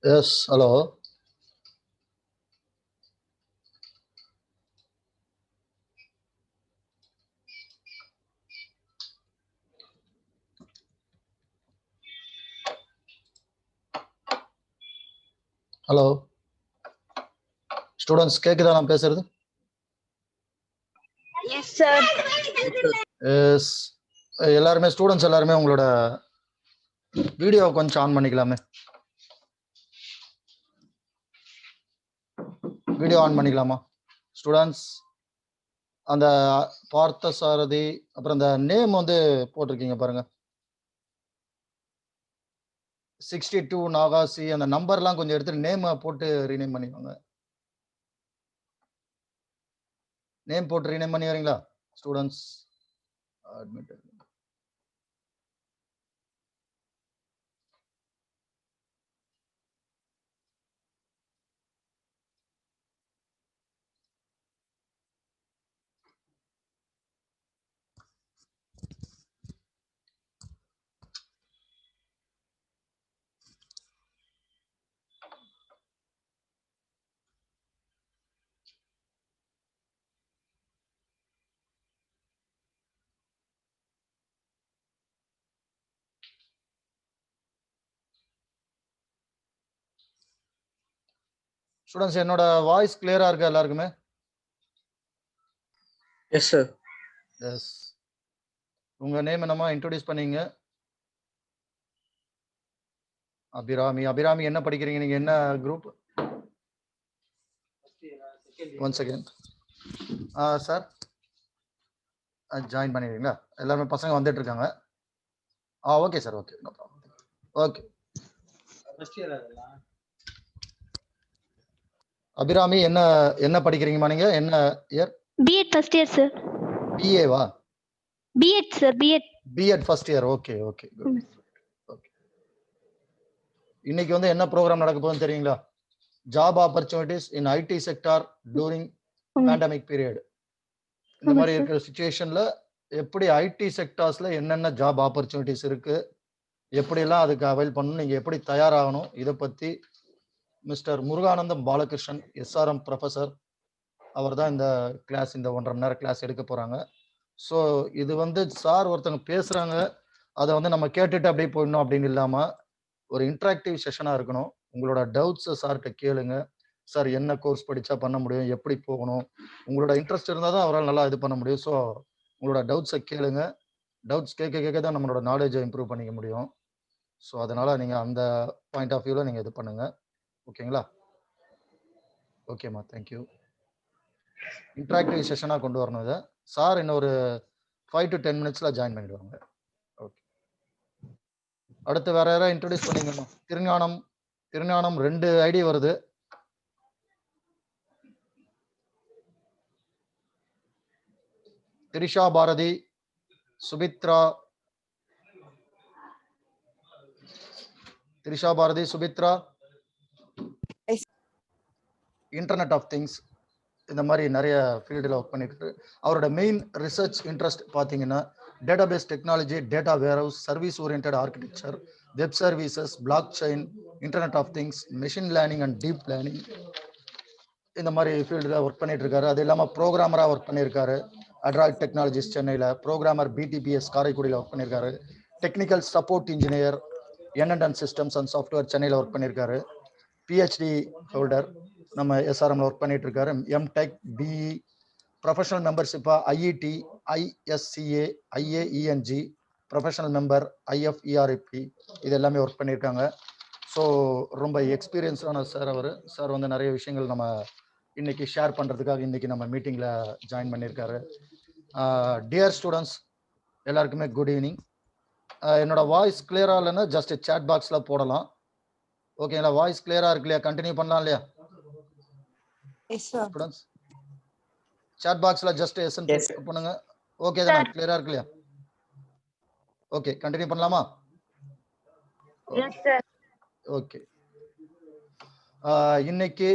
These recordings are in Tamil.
Yes, hello. Hello. Students, கேக்குதா நான் பேசுறது? Yes, sir. Yes. எல்லாருமே ஸ்டூடெண்ட்ஸ் எல்லாருமே உங்களோட வீடியோ கொஞ்சம் ஆன் பண்ணிக்கலாமே. வீடியோ ஆன் பண்ணிக்கலாமா ஸ்டூடெண்ட்ஸ்? அந்த பார்த்த சாரதி அப்புறம் அந்த நேம் வந்து போட்டிருக்கீங்க பாருங்க, 62 நாகாசி, அந்த நம்பர்லாம் கொஞ்சம் எடுத்து நேம் போட்டு ரீநேம் பண்ணிக்கோங்க. நேம் போட்டு ரீநேம் பண்ணி வரீங்களா ஸ்டூடெண்ட்ஸ்? அட்மிட் ஸ்டூடெண்ட்ஸ், என்னோட வாய்ஸ் கிளியரா இருக்கா எல்லாருக்குமே? Yes sir. எஸ். உங்க நேம் என்னமா இன்ட்ரோடியூஸ் பண்ணீங்க? அபிராமி. அபிராமி என்ன படிக்கிறீங்க? நீங்க என்ன group? One second sir, join பண்ணிடுறீங்களா? எல்லாருமே பசங்க வந்துட்டு இருக்காங்க. Okay sir, okay, no problem. Okay. Abirami என்ன என்ன படிக்கிறீங்கம்மா நீங்க? என்ன year? B.Ed first year, sir. BA வா? B.Ed, sir. B.Ed. B.Ed first year. Okay okay good. Okay. இன்னைக்கு வந்து என்ன ப்ரோக்ராம் நடக்க போகுதுன்னு தெரியுங்களா? Job opportunities in IT sector during pandemic period. இந்த மாதிரி இருக்கிற சிச்சுவேஷன்ல எப்படி ஐடி செக்டார்ஸ்ல என்னென்ன ஜாப் ஆப்பர்ச்சுனிட்டிஸ் இருக்கு, எப்படியெல்லாம் அதுக்கு அவைல் பண்ணணும், நீங்க எப்படி தயாராகணும், இதை பத்தி mister Muruganandham Balakrishnan SRM professor அவர் தான் இந்த கிளாஸ், இந்த 1.5 மணி நேரம் கிளாஸ் எடுக்க போறாங்க. ஸோ இது வந்து சார் ஒருத்தவங்க பேசுறாங்க, அதை வந்து நம்ம கேட்டுட்டு அப்படியே போயிடணும் அப்படின்னு இல்லாம ஒரு இன்ட்ராக்டிவ் செஷனா இருக்கணும். உங்களோட டவுட்ஸை சார்கிட்ட கேளுங்க. சார் என்ன கோர்ஸ் படிச்சா பண்ண முடியும், எப்படி போகணும், உங்களோட இன்ட்ரெஸ்ட் இருந்தால் தான் அவரால் நல்லா இது பண்ண முடியும். ஸோ உங்களோட டவுட்ஸை கேளுங்க. டவுட்ஸ் கேட்க கேட்க தான் நம்மளோட நாலேஜை இம்ப்ரூவ் பண்ணிக்க முடியும். ஸோ அதனால நீங்க அந்த பாயிண்ட் ஆஃப் வியூவில் நீங்க இது பண்ணுங்க. ஓகேங்களா? ஓகேம்மா, தேங்க்யூ. இன்ட்ராக்டிவ் செஷனாக கொண்டு வரணும் இதை. சார் இன்னொரு 5 to 10 minutes ஜாயின் பண்ணிடுவாங்க. ஓகே. அடுத்து வேற யாராவது இன்ட்ரோடியூஸ் பண்ணீங்கம்மா? திருஞானம் 2 ஐடி வருது. Trisha Bharathi, Subithra. Trisha Bharathi, Subithra. Internet of things இந்த மாதிரி நிறைய ஃபீல்டில் ஒர்க் பண்ணிட்டு, அவரோட மெயின் ரிசர்ச் இன்ட்ரெஸ்ட் பார்த்தீங்கன்னா database technology, data warehouse, service oriented architecture, web services, block chain, internet of things, machine learning and deep learning, இந்த மாதிரி ஃபீல்டில் ஒர்க் பண்ணிட்டு இருக்காரு. அது இல்லாமல் ப்ரோக்ராமராக ஒர்க் பண்ணியிருக்காரு. அட்ராய்ட் டெக்னாலஜிஸ் சென்னையில், ப்ரோக்ராமர் BTPS காரைக்குடியில் ஒர்க் பண்ணியிருக்காரு. Technical support engineer N&N systems and software சென்னையில் ஒர்க் பண்ணியிருக்காரு. PhD ஹோல்டர் நம்ம SRMல ஒர்க் பண்ணிட்டு இருக்காரு. MTech, BE, ப்ரொஃபஷனல் மெம்பர்ஷிப்பா IET, ISCA, IAENG, professional member IFERP, இது எல்லாமே ஒர்க் பண்ணியிருக்காங்க. ஸோ ரொம்ப எக்ஸ்பீரியன்ஸான சார் அவர். சார் வந்து நிறைய விஷயங்கள் நம்ம இன்னைக்கு ஷேர் பண்ணுறதுக்காக இன்னைக்கு நம்ம மீட்டிங்கில் ஜாயின் பண்ணியிருக்காரு. டியர் ஸ்டூடெண்ட்ஸ் எல்லாருக்குமே குட் ஈவினிங். என்னோட வாய்ஸ் கிளியராக இல்லைன்னா ஜஸ்ட் சேட் பாக்ஸில் போடலாம். ஓகேங்களா? வாய்ஸ் கிளியரா இருக்கு இல்லையா? கண்டினியூ பண்ணலாம் இல்லையா? Yes, sir. ஸ்டூடண்ட்ஸ் சாட் பாக்ஸ்ல ஜஸ்ட் எஸ் Yes, sir. பண்ணுங்க. ஓகே தானே? கிளியரா இருக்கு இல்லையா? ஓகே கண்டினியூ பண்ணலாமா? Yes, sir. ஓகே. இன்னைக்கு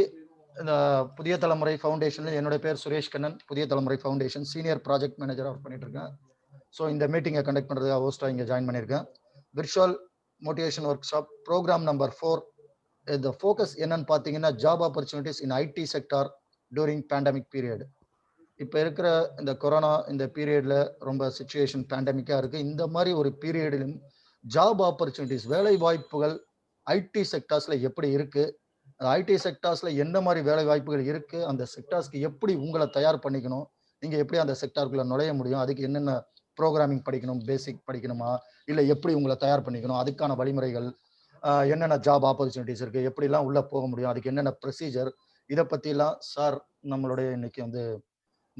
இந்த புதிய தலைமுறை ஃபவுண்டேஷன்ல என்னோட பேர் சுரேஷ் கண்ணன். புதிய தலைமுறை ஃபவுண்டேஷன் சீனியர் ப்ராஜெக்ட் மேனேஜரா ஒர்க் பண்ணிட்டு இருக்கேன். ஸோ இந்த மீட்டிங்கை கண்டக்ட் பண்ணுறதுக்காக ஹோஸ்டாக இங்கே ஜாயின் பண்ணியிருக்கேன். Virtual motivation workshop program number 4. இந்த ஃபோக்கஸ் என்னன்னு பார்த்தீங்கன்னா job opportunities in IT sector during pandemic period. இப்போ இருக்கிற இந்த கொரோனா இந்த பீரியட்ல ரொம்ப சுச்சுவேஷன் பேண்டமிக்காக இருக்கு. இந்த மாதிரி ஒரு பீரியடிலும் ஜாப் ஆப்பர்ச்சுனிட்டிஸ் வேலை வாய்ப்புகள் ஐடி செக்டார்ஸ்ல எப்படி இருக்கு, ஐடி செக்டார்ஸ்ல என்ன மாதிரி வேலை வாய்ப்புகள் இருக்கு, அந்த செக்டார்ஸ்க்கு எப்படி உங்களை தயார் பண்ணிக்கணும், நீங்க எப்படி அந்த செக்டாருக்குள்ள நுழைய முடியும், அதுக்கு என்னென்ன ப்ரோக்ராமிங் படிக்கணும், பேசிக் படிக்கணுமா, இல்லை எப்படி உங்களை தயார் பண்ணிக்கணும், அதுக்கான வழிமுறைகள், என்னென்ன ஜாப் ஆப்பர்ச்சுனிட்டிஸ் இருக்கு, எப்படிலாம் உள்ள போக முடியும், அதுக்கு என்னென்ன ப்ரொசீஜர், இதை பற்றிலாம் சார் நம்மளுடைய இன்னைக்கு வந்து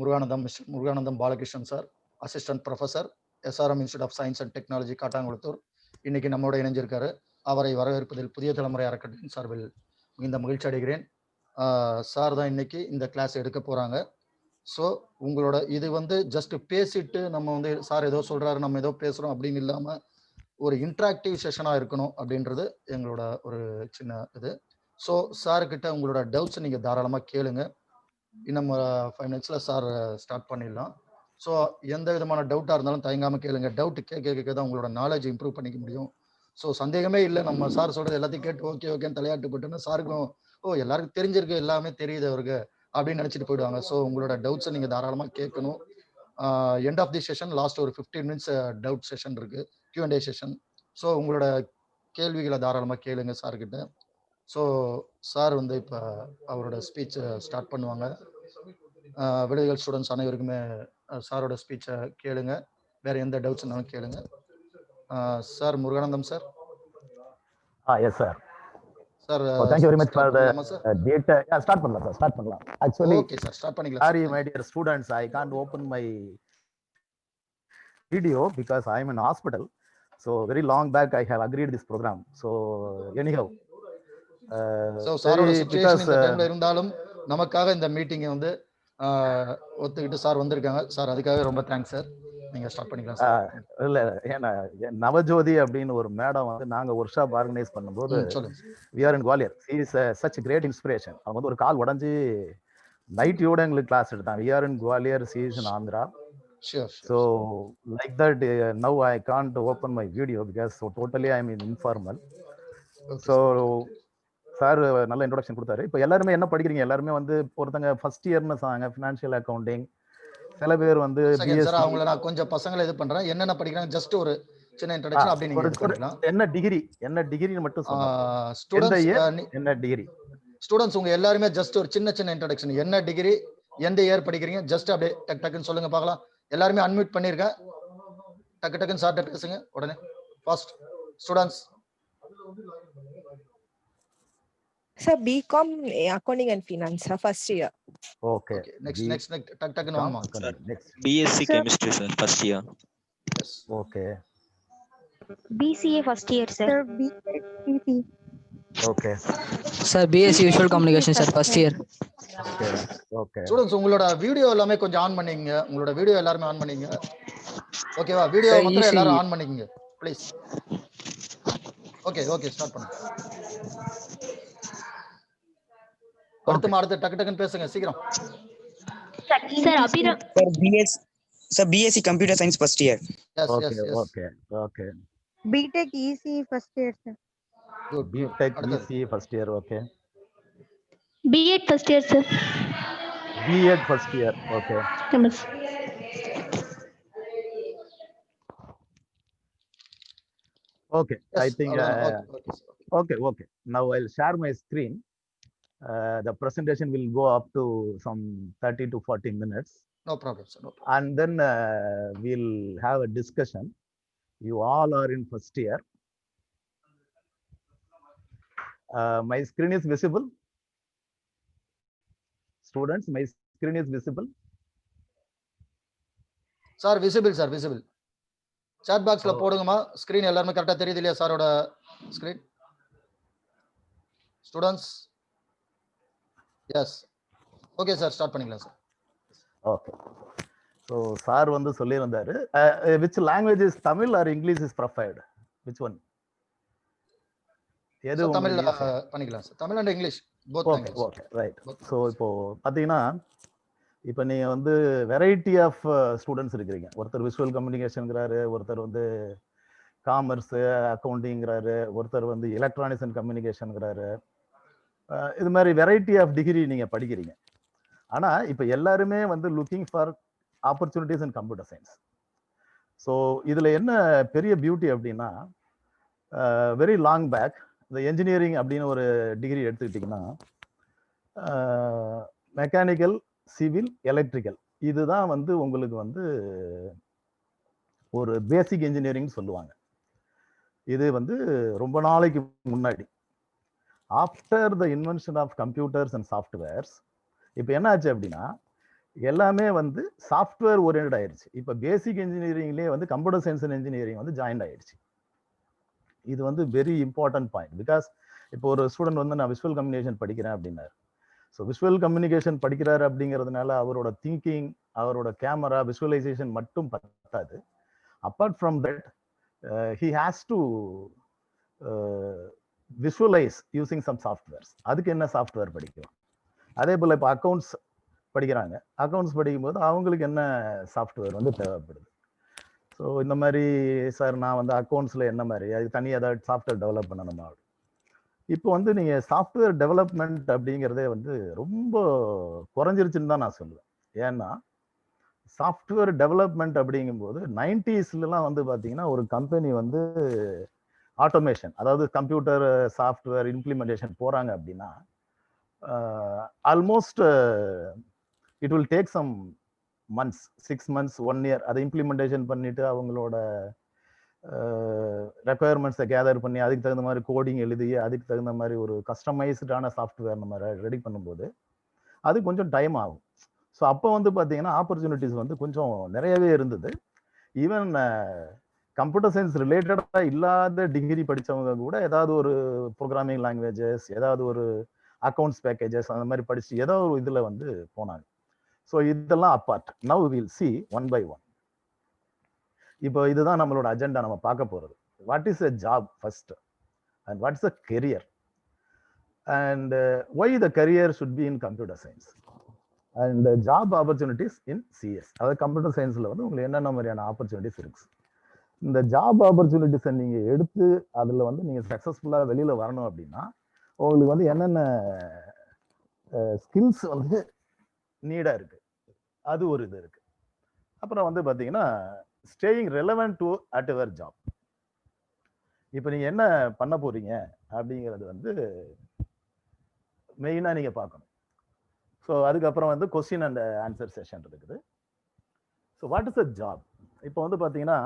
Muruganandam Balakrishnan sir, assistant professor, SRM institute of science and technology Kattankulathur, இன்னைக்கு நம்மளோட இணைஞ்சிருக்காரு. அவரை வரவேற்பதில் புதிய தலைமுறை அறக்கட்டளையின் சார்பில் மிகுந்த மகிழ்ச்சி அடைகிறேன். சார் தான் இன்னைக்கு இந்த கிளாஸ் எடுக்க போறாங்க. ஸோ உங்களோட இது வந்து ஜஸ்ட் பேசிட்டு நம்ம வந்து சார் ஏதோ சொல்றாரு நம்ம ஏதோ பேசுறோம் அப்படின்னு இல்லாம ஒரு இன்ட்ராக்டிவ் செஷனா இருக்கணும் அப்படின்றது எங்களோட ஒரு சின்ன இது. ஸோ சார்கிட்ட உங்களோட டவுட்ஸ் நீங்க தாராளமா கேளுங்க. இன்னும் 5 minutesல சார் ஸ்டார்ட் பண்ணிடலாம். ஸோ எந்த விதமான டவுட்டாக இருந்தாலும் தயங்காம கேளுங்க. டவுட் கேட்க தான் உங்களோட நாலேஜ் இம்ப்ரூவ் பண்ணிக்க முடியும். ஸோ சந்தேகமே இல்லை, நம்ம சார் சொல்றது எல்லாத்தையும் கேட்டு ஓகே ஓகேன்னு தலையாட்டு போட்டோன்னா சாருக்கும் எல்லாருக்கும் தெரிஞ்சிருக்கு, எல்லாமே தெரியுது அவருக்கு அப்படின்னு நினச்சிட்டு போயிடுவாங்க. ஸோ உங்களோட டவுட்ஸை நீங்கள் தாராளமாக கேட்கணும். End of the session last ஒரு 15 minutes டவுட் செஷன் இருக்கு, Q&A செஷன். ஸோ உங்களோட கேள்விகளை தாராளமாக கேளுங்க சார்கிட்ட. ஸோ சார் வந்து இப்போ அவரோட ஸ்பீச்சை ஸ்டார்ட் பண்ணுவாங்க. விடுதல் ஸ்டூடெண்ட்ஸ் அனைவருக்குமே சாரோட ஸ்பீச்சை கேளுங்க. வேற எந்த டவுட்ஸ் இருந்தாலும் கேளுங்க. Sir Muruganandam sir. Yes sir. Sir, thank you very much for the data. Start பண்ணலாம் sir, start பண்ணலாம். Actually, okay sir, start பண்ணிக்கலாம். Sorry my dear students, I can't open my video because I am in hospital. So very long back I have agreed this program. So anyhow, so சாரோட சிச்சுவேஷன் இந்த டைம்ல இருந்தாலும் நமக்காக இந்த மீட்டிங்கை வந்து ஒத்துக்கிட்டு சார் வந்திருக்காங்க. சார் அதுக்காக ரொம்ப தேங்க்ஸ் சார். நீங்க ஸ்டார்ட் பண்ணிக்கலாம் சார். இல்ல ஏன்னா நவஜோதி அப்படின்னு ஒரு மேடம் வந்து நாங்க ஒர்க் ஷாப் ஆர்கனைஸ் பண்ணும்போது we are in Gwalior. She is such a great inspiration. அவங்க வந்து ஒரு கால் உடைஞ்சு நைட்டியோட எங்களுக்கு கிளாஸ் எடுத்தாங்க. we are in Gwalior, she is in Andhra. Sure. So like that now I can't open my video because so totally I am in informal. Okay. So sir நல்ல இன்ட்ரோடக்ஷன் கொடுத்தாரு. இப்போ எல்லாருமே என்ன படிக்கிறீங்க, எல்லாருமே வந்து ஒருத்தங்க ஃபர்ஸ்ட் இயர்னு சொன்னாங்க ஃபினான்ஷியல் அக்கவுண்டிங், சில பேர் வந்து சார் அவங்கள நான் கொஞ்சம் பசங்களை இது பண்றேன். என்னென்ன படிக்கிறாங்க ஜஸ்ட் ஒரு சின்ன இன்ட்ரோடக்ஷன் அப்படி நீங்க எடுத்துக்கலாம். என்ன டிகிரி மட்டும் சொல்லுங்க. ஸ்டூடண்ட்ஸ் என்ன டிகிரி, ஸ்டூடண்ட்ஸ் உங்க எல்லாருமே ஜஸ்ட் ஒரு சின்ன இன்ட்ரோடக்ஷன், என்ன டிகிரி, எந்த இயர் படிக்கிறீங்க, ஜஸ்ட் அப்படியே டக்குன்னு சொல்லுங்க பார்க்கலாம். எல்லாருமே அன்மியூட் பண்ணிருக்கேன். டக்குன்னு சார்ட்ட பேசுங்க உடனே. First students. Sir, BCom accounting and finance, sir, first year. Okay. Next டக்குன்னு வாமா. BSc chemistry sir, first year. Yes. Okay. BCA first year, sir. Sir, BCC. Okay. Sir, BSc Visual Communication, sir, first year. Okay. Students உங்களோட வீடியோ எல்லாமே கொஞ்சம் ஆன் பண்ணீங்க. உங்களோட வீடியோ எல்லாரும் ஆன் பண்ணீங்க. ஓகேவா? வீடியோ மட்டும் எல்லாரும் ஆன் பண்ணிக்கங்க ப்ளீஸ். ஓகே ஸ்டார்ட் பண்ணுங்க. அடுத்து டக்குன்னு பேசுங்க சீக்கிரம். Sir, Abhiram. Sir, BSc Computer Science first year. Yes. Okay. BTech EC first year, sir. Good. BTech EC first year. Okay. B.Ed first year, sir. B.Ed first year. Okay. Yes. Okay. I think. Okay. Now I'll share my screen. The presentation will go up to some 30 to 40 minutes. No problem, sir. And then we'll have a discussion. You all are in first year. My screen is visible. Students, my screen is visible. Sir, visible. Chat box la podunga screen எல்லாரும் கரெக்ட்டா தெரியுது இல்லையா சாரோட screen? Students? Yes. Okay sir, start பண்ணிக்கலாம் சார். ஓகே. ஸோ சார் வந்து சொல்லியிருந்தாரு, which language is Tamil or English is preferred? Which one? எது So, தமிழ் உங்களுக்கு easy? பண்ணிக்கலாம் sir. Tamil and English both okay languages. Okay right. So இப்போ பார்த்தீங்கன்னா, இப்போ நீங்கள் வந்து வெரைட்டி ஆஃப் ஸ்டூடெண்ட்ஸ் இருக்கிறீங்க. ஒருத்தர் விஷுவல் கம்யூனிகேஷனுங்கிறாரு, ஒருத்தர் வந்து காமர்ஸு அக்கௌண்டிங்கிறாரு, ஒருத்தர் வந்து எலக்ட்ரானிக்ஸ் அண்ட் கம்யூனிகேஷனுங்கிறாரு. இது மாதிரி வெரைட்டி ஆஃப் டிகிரி நீங்கள் படிக்கிறீங்க. ஆனால் இப்போ எல்லாருமே வந்து looking for opportunities in computer science. So இதில் என்ன பெரிய பியூட்டி அப்படின்னா, வெரி லாங் பேக் இந்த என்ஜினியரிங் அப்படின்னு ஒரு டிகிரி எடுத்துக்கிட்டிங்கன்னா, மெக்கானிக்கல், சிவில், எலக்ட்ரிக்கல் இதுதான் வந்து உங்களுக்கு வந்து ஒரு பேசிக் இன்ஜினியரிங் சொல்லுவாங்க. இது வந்து ரொம்ப நாளைக்கு முன்னாடி, after the invention of computers and softwares, இப்போ என்ன ஆச்சு அப்படின்னா எல்லாமே வந்து சாஃப்ட்வேர் ஓரியன்ட் ஆயிடுச்சு. இப்போ பேசிக் இன்ஜினியரிங்லேயே வந்து கம்ப்யூட்டர் சயின்ஸ் அண்ட் இன்ஜினியரிங் வந்து ஜாயின் ஆயிடுச்சு. இது வந்து வெரி இம்பார்ட்டன்ட் பாயிண்ட். பிகாஸ் இப்போ ஒரு ஸ்டூடெண்ட் வந்து நான் விஷுவல் கம்யூனிகேஷன் படிக்கிறேன் அப்படின்னாரு. ஸோ விஷுவல் கம்யூனிகேஷன் படிக்கிறாரு அப்படிங்கிறதுனால அவரோட திங்கிங், அவரோட கேமரா விஷுவலைசேஷன் மட்டும் பத்தாது. Apart from that he has to visualize using some softwares. அதுக்கு என்ன சாஃப்ட்வேர் படிக்கலாம். அதே போல் இப்போ அக்கௌண்ட்ஸ் படிக்கிறாங்க. அக்கௌண்ட்ஸ் படிக்கும்போது அவங்களுக்கு என்ன சாஃப்ட்வேர் வந்து தேவைப்படுது. ஸோ இந்த மாதிரி சார் நான் வந்து அக்கௌண்ட்ஸில் என்ன மாதிரி அதுக்கு தனியாக ஏதாவது சாஃப்ட்வேர் டெவலப் பண்ணணுமா? இப்போ வந்து நீங்கள் சாஃப்ட்வேர் டெவலப்மெண்ட் அப்படிங்கிறதே வந்து ரொம்ப குறைஞ்சிருச்சுன்னு தான் நான் சொல்லுவேன். ஏன்னா சாஃப்ட்வேர் டெவலப்மெண்ட் அப்படிங்கும்போது 90ஸ்லாம் வந்து பார்த்தீங்கன்னா ஒரு கம்பெனி வந்து ஆட்டோமேஷன், அதாவது கம்ப்யூட்டர் சாஃப்ட்வேர் இம்ப்ளிமெண்டேஷன் போகிறாங்க அப்படின்னா almost it will take some months, 6 months 1 year அதை இம்ப்ளிமெண்டேஷன் பண்ணிட்டு அவங்களோட ரெக்குயர்மெண்ட்ஸை கேதர் பண்ணி அதுக்கு தகுந்த மாதிரி கோடிங் எழுதி அதுக்கு தகுந்த மாதிரி ஒரு கஸ்டமைஸ்டான சாஃப்ட்வேர் நம்ம ரெடி பண்ணும்போது அது கொஞ்சம் டைம் ஆகும். ஸோ அப்போ வந்து பார்த்தீங்கன்னா ஆப்பர்ச்சுனிட்டிஸ் வந்து கொஞ்சம் நிறையவே இருந்தது. ஈவன் கம்ப்யூட்டர் சயின்ஸ் ரிலேட்டடாக இல்லாத டிகிரி படித்தவங்க கூட ஏதாவது ஒரு ப்ரோக்ராமிங் லாங்குவேஜஸ், ஏதாவது ஒரு அக்கௌண்ட்ஸ் பேக்கேஜஸ் அந்த மாதிரி படித்து ஏதோ ஒரு இதில் வந்து போனாங்க. ஸோ இதெல்லாம் apart. Now will see one by one. இப்போ இதுதான் நம்மளோட அஜெண்டா. நம்ம பார்க்க போகிறது what is a job first and what is a career and why the career should be in computer science and job opportunities in CS. அதாவது கம்ப்யூட்டர் சயின்ஸில் வந்து உங்களுக்கு என்னென்ன மாதிரியான ஆப்பர்ச்சுனிட்டிஸ் இருக்கு. இந்த ஜாப் ஆப்பர்ச்சுனிட்டிஸை நீங்கள் எடுத்து அதில் வந்து நீங்கள் சக்ஸஸ்ஃபுல்லாக வெளியில் வரணும் அப்படின்னா உங்களுக்கு வந்து என்னென்ன ஸ்கில்ஸ் வந்து நீடாக இருக்குது, அது ஒரு இது இருக்குது. அப்புறம் வந்து பார்த்தீங்கன்னா staying relevant to at your job. இப்போ நீங்கள் என்ன பண்ண போகிறீங்க அப்படிங்கிறது வந்து மெயினாக நீங்கள் பார்க்கணும். ஸோ அதுக்கப்புறம் வந்து கொஸ்டின் அண்ட் ஆன்சர் செஷன் இருக்குது. So what is a job? இப்போ வந்து பார்த்தீங்கன்னா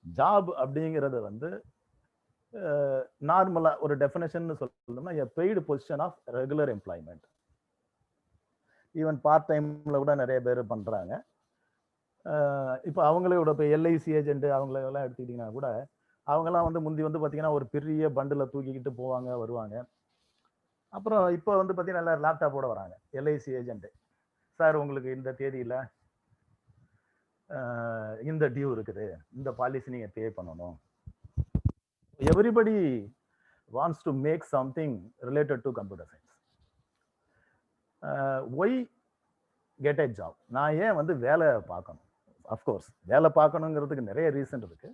ஜாப் அப்படிங்கிறது வந்து நார்மலாக ஒரு டெஃபினேஷன் சொல்லணும்னா a paid position of regular employment. Even part டைமில் கூட நிறைய பேர் பண்ணுறாங்க. இப்போ அவங்களோட இப்போ எல்ஐசி ஏஜென்ட் அவங்களெல்லாம் எடுத்துக்கிட்டிங்கன்னா கூட அவங்கெல்லாம் வந்து முந்தி வந்து பார்த்தீங்கன்னா ஒரு பெரிய பண்டில் தூக்கிக்கிட்டு போவாங்க வருவாங்க. அப்புறம் இப்போ வந்து பார்த்தீங்கன்னா எல்லாரும் லேப்டாப்போட வராங்க. எல்ஐசி ஏஜென்ட் சார் உங்களுக்கு இந்த தேதியில் இந்த டியூ இருக்குது, இந்த பாலிசி நீங்கள் பே பண்ணணும். Everybody wants to make something related to computer science. Why get a job? நான் ஏன் வந்து வேலை பார்க்கணும்? அஃப்கோர்ஸ் வேலை பார்க்கணுங்கிறதுக்கு நிறைய ரீசன் இருக்கு.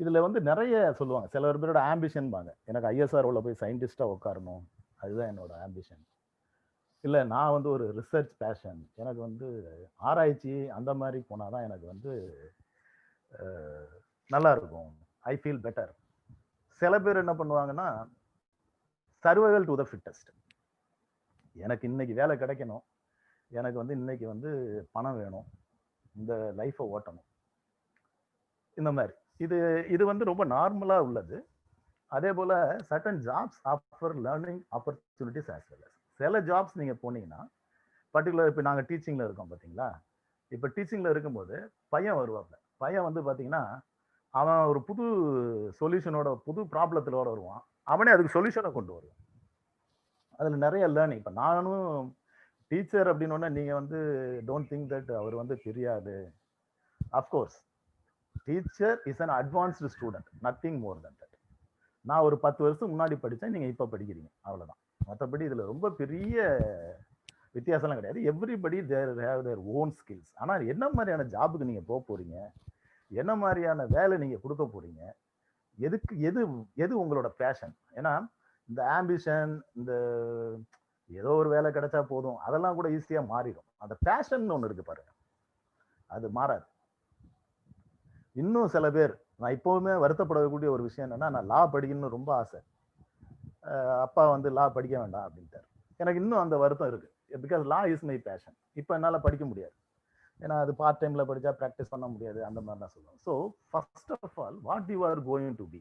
இதில் வந்து நிறைய சொல்லுவாங்க. சில பேரோட ஆம்பிஷன் பாங்க, எனக்கு ஐஎஸ்ஆர் உள்ள போய் சயின்டிஸ்டாக உட்காரணும், அதுதான் என்னோட ஆம்பிஷன். இல்லை நான் வந்து ஒரு ரிசர்ச் பேஷன், எனக்கு வந்து ஆராய்ச்சி அந்த மாதிரி போனால் தான் எனக்கு வந்து நல்லா இருக்கும், ஐ ஃபீல் பெட்டர். சில பேர் என்ன பண்ணுவாங்கன்னா சர்வைவல் டு த ஃபிட்டஸ்ட். எனக்கு இன்னைக்கு வேலை கிடைக்கணும், எனக்கு வந்து இன்னைக்கு வந்து பணம் வேணும், இந்த லைஃப்பை ஓட்டணும், இந்த மாதிரி. இது வந்து ரொம்ப நார்மலாக உள்ளது. அதே போல் certain jobs offer learning opportunities as well. சில ஜாப்ஸ் நீங்கள் போனீங்கன்னா பர்டிகுலர், இப்போ நாங்கள் டீச்சிங்கில் இருக்கோம் பார்த்தீங்களா, இப்போ டீச்சிங்கில் இருக்கும்போது பையன் வருவாங்க. பையன் வந்து பார்த்தீங்கன்னா அவன் ஒரு புது சொல்யூஷனோட புது ப்ராப்ளத்திலோட வருவான், அவனே அதுக்கு சொல்யூஷனை கொண்டு வருவான். அதில் நிறைய லேர்னிங். இப்போ நானும் டீச்சர் அப்படின்னோடனே நீங்கள் வந்து டோன்ட் திங்க் தட் அவர் வந்து தெரியாது. Of course teacher is an advanced student, nothing more then that. நான் ஒரு 10 வருஷம் முன்னாடி படித்தேன், நீங்கள் இப்போ படிக்கிறீங்க, அவ்வளோதான். மற்றபடி இதில் ரொம்ப பெரிய வித்தியாசம்லாம் கிடையாது. Everybody there have their own skills. ஆனால் என்ன மாதிரியான ஜாபுக்கு நீங்கள் போக போகிறீங்க, என்ன மாதிரியான வேலை நீங்கள் கொடுக்க போகிறீங்க, எதுக்கு எது உங்களோட பேஷன். ஏன்னா இந்த ஆம்பிஷன், இந்த ஏதோ ஒரு வேலை கிடைச்சா போதும், அதெல்லாம் கூட ஈஸியாக மாறிடும். அந்த பேஷன் ஒன்று இருக்கு பாருங்க, அது மாறாது. இன்னும் சில பேர், நான் இப்போவுமே வருத்தப்படக்கூடிய ஒரு விஷயம் என்னன்னா, நான் லா படிக்கணும்னு ரொம்ப ஆசை. அப்பா வந்து லா படிக்க வேண்டாம் அப்படின்ட்டார். எனக்கு இன்னும் அந்த வருத்தம் இருக்கு. Because law is my passion. இப்போ என்னால் படிக்க முடியாது, ஏன்னா அது பார்ட் டைம்ல படித்தா ப்ராக்டிஸ் பண்ண முடியாது, அந்த மாதிரி தான் சொல்லுவேன். So first of all what you are going to be,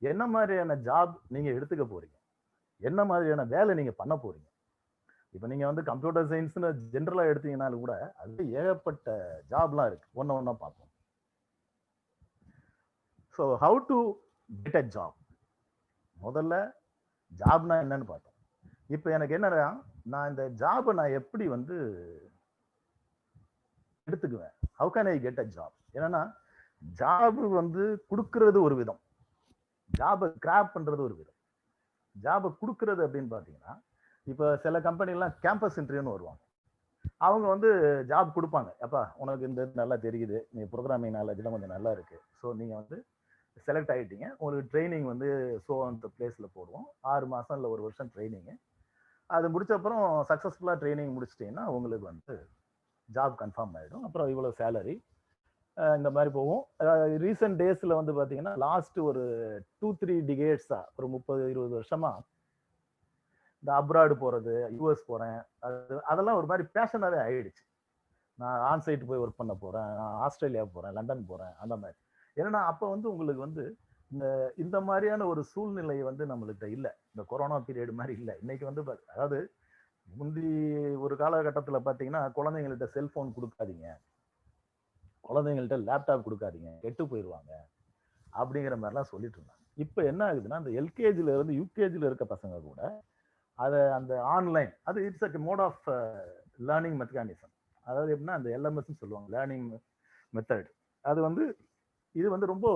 என்ன மாதிரியான ஜாப் நீங்கள் எடுத்துக்க போறீங்க, என்ன மாதிரியான வேலை நீங்கள் பண்ண போறீங்க. இப்போ நீங்கள் வந்து கம்ப்யூட்டர் சயின்ஸ்னு ஜென்ரலாக எடுத்தீங்கன்னாலும் கூட அது ஏகப்பட்ட ஜாப்லாம் இருக்கு, ஒன்றா பார்ப்போம். So how to get a job, முதல்ல ஜாப்னா என்னன்னு பார்த்தோம். இப்போ எனக்கு என்னன்னா, நான் இந்த ஜாபை நான் எப்படி வந்து எடுத்துக்குவேன், how can I get a job. என்னன்னா ஜாப் வந்து கொடுக்கறது ஒரு விதம், ஜாபை கிராப் பண்றது ஒரு விதம். ஜாபை கொடுக்கறது அப்படின்னு பார்த்தீங்கன்னா, இப்போ சில கம்பெனிலாம் கேம்பஸ் இன்டர்வியூன்னு வருவாங்க. அவங்க வந்து ஜாப் கொடுப்பாங்க, அப்பா உனக்கு இந்த நல்லா தெரியுது, நீ ப்ரோக்ராமிங் நாலேஜ்லாம் கொஞ்சம் நல்லா இருக்கு, ஸோ நீங்கள் வந்து செலக்ட் ஆகிட்டீங்க, உங்களுக்கு ட்ரைனிங் வந்து ஸோ அந்த பிளேஸில் போடுவோம், 6 மாதம் இல்லை 1 வருஷம் ட்ரைனிங்கு. அது முடிச்ச அப்புறம் சக்ஸஸ்ஃபுல்லாக ட்ரைனிங் முடிச்சிட்டிங்கன்னா உங்களுக்கு வந்து ஜாப் கன்ஃபார்ம் ஆகிடும். அப்புறம் இவ்வளோ சேலரி இந்த மாதிரி போகும். ரீசெண்ட் டேஸில் வந்து பார்த்தீங்கன்னா லாஸ்ட் ஒரு 2-3 டிகேட்ஸாக ஒரு 30-20 வருஷமா இந்த அப்ராடு போகிறது, யூஎஸ் போகிறேன், அதெல்லாம் ஒரு மாதிரி பேஷனாகவே ஆயிடுச்சு. நான் ஆன்சைட் போய் ஒர்க் பண்ண போகிறேன், நான் ஆஸ்திரேலியா போகிறேன், லண்டன் போகிறேன், அந்த மாதிரி. ஏன்னா அப்போ வந்து உங்களுக்கு வந்து இந்த மாதிரியான ஒரு சூழ்நிலை வந்து நம்மள்கிட்ட இல்லை, இந்த கொரோனா பீரியட் மாதிரி இல்லை. இன்னைக்கு வந்து அதாவது முந்தி ஒரு காலகட்டத்தில் பார்த்தீங்கன்னா குழந்தைங்கள்ட்ட செல்ஃபோன் கொடுக்காதீங்க, குழந்தைங்கள்ட்ட லேப்டாப் கொடுக்காதீங்க, கெட்டு போயிடுவாங்க அப்படிங்கிற மாதிரிலாம் சொல்லிட்டு இருந்தாங்க. இப்போ என்ன ஆகுதுன்னா, அந்த எல்கேஜில இருந்து யூகேஜியில் இருக்க பசங்க கூட அதை அந்த ஆன்லைன், அது it's a mode of learning mechanism. அதாவது எப்படின்னா அந்த எல்எம்எஸ்ன்னு சொல்லுவாங்க, லேர்னிங் மெத்தட். அது வந்து இது வந்து ரொம்ப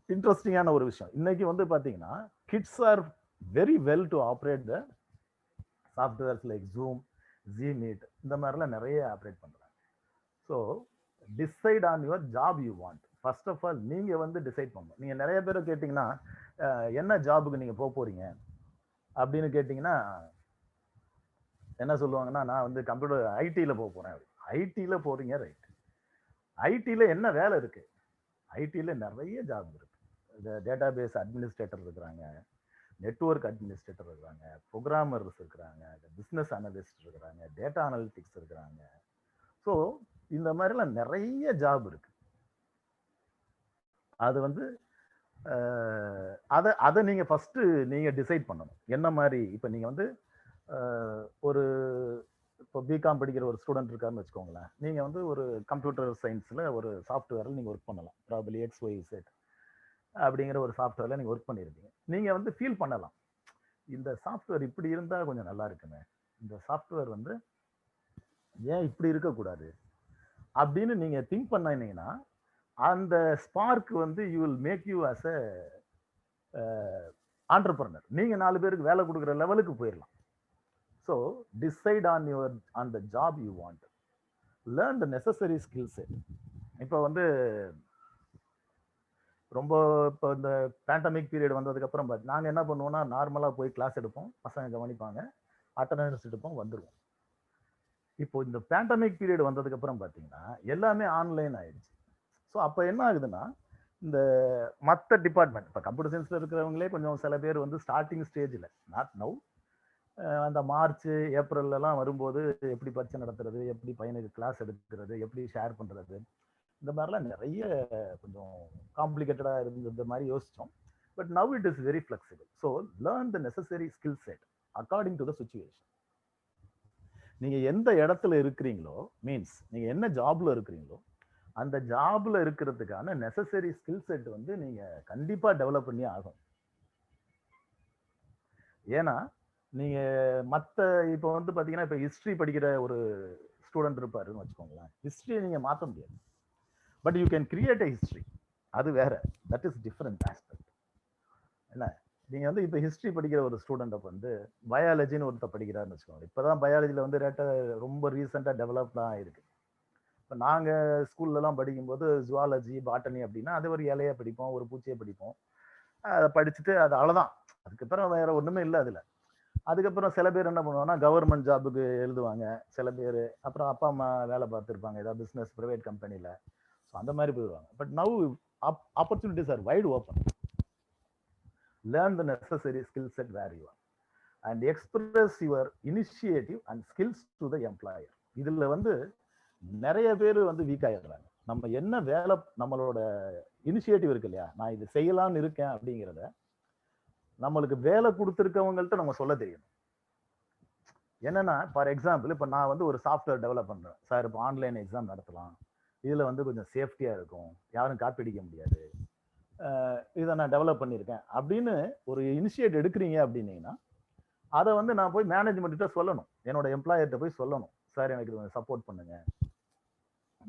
இன்ட்ரெஸ்டிங்கான ஒரு விஷயம். இன்னைக்கு வந்து பார்த்தீங்கன்னா kids are very well to operate the softwares like Zoom, GMeet, இந்த மாதிரிலாம் நிறைய ஆப்ரேட் பண்ணுறாங்க. So decide on your job you want. First of all நீங்கள் வந்து டிசைட் பண்ணணும். நீங்கள் நிறைய பேர் கேட்டிங்கன்னா என்ன ஜாபுக்கு நீங்கள் போக போகிறீங்க அப்படின்னு கேட்டிங்கன்னா என்ன சொல்லுவாங்கன்னா, நான் வந்து கம்ப்யூட்டர் ஐடியில் போக போகிறேன். ஐடியில் போகிறீங்க, ரைட். ஐடியில் என்ன வேலை இருக்குது? ஐடியில் நிறைய ஜாப் இருக்குது. இந்த டேட்டா பேஸ் அட்மினிஸ்ட்ரேட்டர் இருக்கிறாங்க, நெட்வொர்க் அட்மினிஸ்ட்ரேட்டர் இருக்கிறாங்க, ப்ரோக்ராமர்ஸ் இருக்கிறாங்க, பிஸ்னஸ் அனலிஸ்ட் இருக்கிறாங்க, டேட்டா அனலிட்டிக்ஸ் இருக்கிறாங்க. ஸோ இந்த மாதிரிலாம் நிறைய ஜாப் இருக்கு. அது வந்து அதை நீங்கள் ஃபஸ்ட்டு நீங்கள் டிசைட் பண்ணணும் என்ன மாதிரி. இப்போ நீங்கள் வந்து ஒரு இப்போ பிகாம் படிக்கிற ஒரு ஸ்டூடெண்ட் இருக்காருன்னு வச்சுக்கோங்களேன், நீங்கள் வந்து ஒரு கம்ப்யூட்டர் சயின்ஸில் ஒரு சாஃப்ட்வேரில் நீங்கள் ஒர்க் பண்ணலாம். ப்ராபபிலி XYZ அப்படிங்கிற ஒரு சாஃப்ட்வேரில் நீங்கள் ஒர்க் பண்ணியிருப்பீங்க. நீங்கள் வந்து ஃபீல் பண்ணலாம், இந்த சாஃப்ட்வேர் இப்படி இருந்தால் கொஞ்சம் நல்லா இருக்குமே, இந்த சாஃப்ட்வேர் வந்து ஏன் இப்படி இருக்கக்கூடாது அப்படின்னு நீங்கள் திங்க் பண்ணிங்கன்னா அந்த ஸ்பார்க் வந்து you will make you as a entrepreneur. நீங்கள் 4 பேருக்கு வேலை கொடுக்குற லெவலுக்கு போயிடலாம். So decide on the job you want, learn the necessary skills. இப்போ வந்து ரொம்ப இப்போ இந்த பேண்டமிக் பீரியட் வந்ததுக்கப்புறம் நாங்கள் என்ன பண்ணுவோம்னா, நார்மலாக போய் கிளாஸ் எடுப்போம், பசங்க கவனிப்பாங்க, அட்டண்டன்ஸ் எடுப்போம், வந்துடுவோம். இப்போ இந்த பேண்டமிக் பீரியட் வந்ததுக்கப்புறம் பார்த்தீங்கன்னா எல்லாமே ஆன்லைன் ஆயிடுச்சு. ஸோ அப்போ என்ன ஆகுதுன்னா, இந்த மற்ற டிபார்ட்மெண்ட், இப்போ கம்ப்யூட்டர் சயின்ஸில் இருக்கிறவங்களே கொஞ்சம் சில பேர் வந்து ஸ்டார்டிங் ஸ்டேஜில், நாட் நவ், அந்த மார்ச் ஏப்ரல்லாம் வரும்போது எப்படி பரீட்சை நடத்துறது, எப்படி பையனுக்கு கிளாஸ் எடுக்கிறது, எப்படி ஷேர் பண்ணுறது, இந்த மாதிரிலாம் நிறைய கொஞ்சம் காம்ப்ளிகேட்டடாக இருந்த மாதிரி யோசித்தோம். But now it is very flexible. So learn the necessary skill set according to the situation. நீங்கள் எந்த இடத்துல இருக்கிறீங்களோ, மீன்ஸ் நீங்கள் என்ன ஜாப்ல இருக்கிறீங்களோ அந்த ஜாப்ல இருக்கிறதுக்கான நெசசரி ஸ்கில் செட் வந்து நீங்க கண்டிப்பா டெவலப் பண்ணி ஆகும். ஏன்னா நீங்க மத்த இப்போ வந்து பாத்தீங்கன்னா இப்போ ஹிஸ்டரி படிக்கிற ஒரு ஸ்டூடெண்ட் இருப்பாருன்னு வச்சுக்கோங்களேன், ஹிஸ்டரியை நீங்க மாற்ற முடியாது, but you can create a history, அது வேற, தட் இஸ் டிஃபரெண்ட் ஆஸ்பெக்ட். என்ன நீங்க வந்து இப்போ ஹிஸ்டரி படிக்கிற ஒரு ஸ்டூடெண்ட் வந்து பயாலஜின்னு ஒருத்தர் படிக்கிறாருன்னு வச்சுக்கோங்க. இப்போதான் பயாலஜியில் வந்து ரொம்ப ரீசெண்டாக டெவலப்லாம் ஆயிருக்கு. இப்போ நாங்கள் ஸ்கூல்லலாம் படிக்கும்போது ஜுவாலஜி பாட்டனி அப்படின்னா அது ஒரு இலையை படிப்போம், ஒரு பூச்சியை படிப்போம், அதை படிச்சுட்டு அது அவ்வளோதான், அதுக்கப்புறம் வேற ஒன்றுமே இல்லை அதில். அதுக்கப்புறம் சில பேர் என்ன பண்ணுவாங்கன்னா கவர்மெண்ட் ஜாபுக்கு எழுதுவாங்க, சில பேர் அப்புறம் அப்பா அம்மா வேலை பார்த்துருப்பாங்க ஏதாவது பிஸ்னஸ் ப்ரைவேட் கம்பெனியில், ஸோ அந்த மாதிரி போயிடுவாங்க. But now opportunities are white open. Learn the necessary skill set where you are and express your initiative and skills to the employer. இதுல வந்து நிறைய பேர் வந்து வீக் ஆயிடுறாங்க. நம்ம என்ன வேலை, நம்மளோட இனிஷியேட்டிவ் இருக்கு இல்லையா, நான் இது செய்யலாம்னு இருக்கேன் அப்படிங்கிறத நம்மளுக்கு வேலை கொடுத்துருக்கவங்கள்ட்ட நம்ம சொல்ல தெரியும். என்னன்னா ஃபார் எக்ஸாம்பிள் இப்போ நான் வந்து ஒரு சாஃப்ட்வேர் டெவலப் பண்றேன் சார், இப்போ ஆன்லைன் எக்ஸாம் நடத்தலாம், இதுல வந்து கொஞ்சம் சேஃப்டியா இருக்கும், யாரும் காப்பி அடிக்க முடியாது, இதை நான் டெவலப் பண்ணியிருக்கேன் அப்படின்னு ஒரு இனிஷியேட் எடுக்கிறீங்க அப்படின்னீங்கன்னா அதை வந்து நான் போய் மேனேஜ்மெண்ட்ட சொல்லணும், என்னோட எம்ப்ளாயர்கிட்ட போய் சொல்லணும், சார் எனக்கு இது சப்போர்ட் பண்ணுங்க,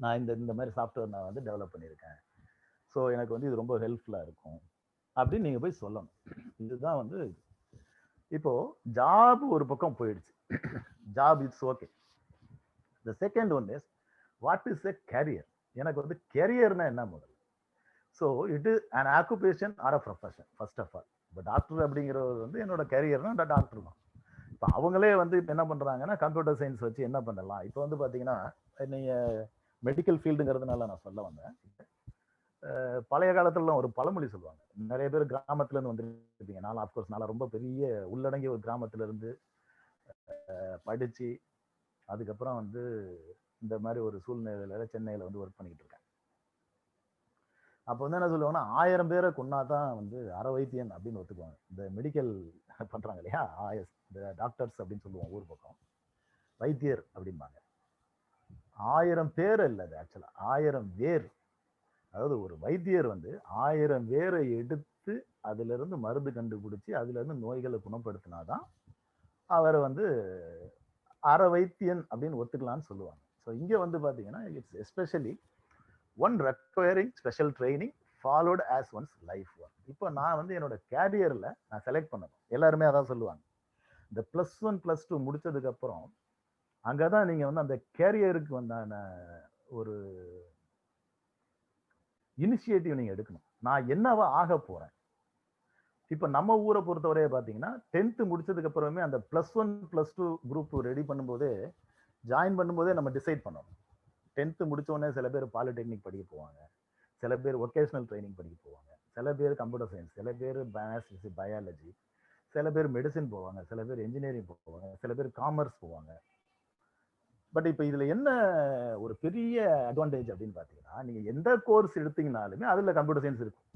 நான் இந்த மாதிரி சாஃப்ட்வேர் நான் வந்து டெவலப் பண்ணியிருக்கேன், ஸோ எனக்கு வந்து இது ரொம்ப ஹெல்ப்ஃபுல்லாக இருக்கும் அப்படின்னு நீங்கள் போய் சொல்லணும். இதுதான் வந்து இப்போ ஜாப் ஒரு பக்கம் போயிடுச்சு, job it's okay. The second one is what is a career. எனக்கு வந்து கேரியர்னா என்ன முதல்ல. So it is an occupation or a profession first of all. இப்போ டாக்டர் அப்படிங்கிறது வந்து என்னோட கேரியர்னா டாக்டர் தான். இப்போ அவங்களே வந்து இப்போ என்ன பண்ணுறாங்கன்னா கம்ப்யூட்டர் சயின்ஸ் வச்சு என்ன பண்ணலாம். இப்போ வந்து பார்த்தீங்கன்னா நீங்கள் மெடிக்கல் ஃபீல்டுங்கிறதுனால நான் சொல்ல வந்தேன். பழைய காலத்துலலாம் ஒரு பழமொழி சொல்லுவாங்க, நிறைய பேர் கிராமத்துலேருந்து வந்துருப்பீங்க, நான் அஃப்கோர்ஸ் நான் ரொம்ப பெரிய உள்ளடங்கிய ஒரு கிராமத்துலேருந்து படித்து அதுக்கப்புறம் வந்து இந்த மாதிரி ஒரு சூழ்நிலையில் சென்னையில் வந்து ஒர்க் பண்ணிக்கிட்டு இருக்கேன். அப்போ வந்து என்ன சொல்லுவாங்கன்னா 1000 பேரை கொன்னா தான் வந்து அரை வைத்தியன் அப்படின்னு ஒத்துக்குவாங்க. இந்த மெடிக்கல் பண்றாங்க இல்லையா, இந்த டாக்டர்ஸ் அப்படின்னு சொல்லுவோம் ஊர் பக்கம், வைத்தியர் அப்படிம்பாங்க. 1000 பேர் இல்லை, அது ஆக்சுவலா 1000 வேர். அதாவது ஒரு வைத்தியர் வந்து 1000 வேரை எடுத்து அதுல இருந்து மருந்து கண்டுபிடிச்சி அதுல இருந்து நோய்களை குணப்படுத்தினாதான் அவரை வந்து அரை வைத்தியன் அப்படின்னு ஒத்துக்கலாம்னு சொல்லுவாங்க. ஸோ இங்க வந்து பாத்தீங்கன்னா it's especially one requiring special training followed as once life one. இப்போ நான் வந்து என்னோட கேரியரில் நான் செலக்ட் பண்ணணும், எல்லாருமே அதான் சொல்லுவாங்க. இந்த +1 +2 முடிச்சதுக்கு அப்புறம் அங்கதான் நீங்க வந்து அந்த கேரியருக்கு வந்தான ஒரு இனிஷியேட்டிவ் நீங்க எடுக்கணும். நான் என்னவா ஆக போறேன். இப்போ நம்ம ஊரை பொறுத்தவரையே பார்த்தீங்கன்னா 10th முடிச்சதுக்கு அப்புறமே அந்த +1 +2 குரூப் ரெடி பண்ணும்போதே ஜாயின் பண்ணும்போதே நம்ம டிசைட் பண்ணணும். 10th முடிச்சோடனே சில பேர் பாலிடெக்னிக் படிக்க போவாங்க, சில பேர் ஒகேஷனல் ட்ரைனிங் படிக்க போவாங்க, சில பேர் கம்ப்யூட்டர் சயின்ஸ், சில பேர் பயாலஜி, சில பேர் மெடிசின் போவாங்க, சில பேர் இன்ஜினியரிங் போவாங்க, சில பேர் காமர்ஸ் போவாங்க. பட் இப்போ இதுல என்ன ஒரு பெரிய அட்வான்டேஜ் அப்படின்னு பார்த்தீங்கன்னா, நீங்க எந்த கோர்ஸ் எடுத்தீங்கனாலுமே அதுல கம்ப்யூட்டர் சயின்ஸ் இருக்கும்.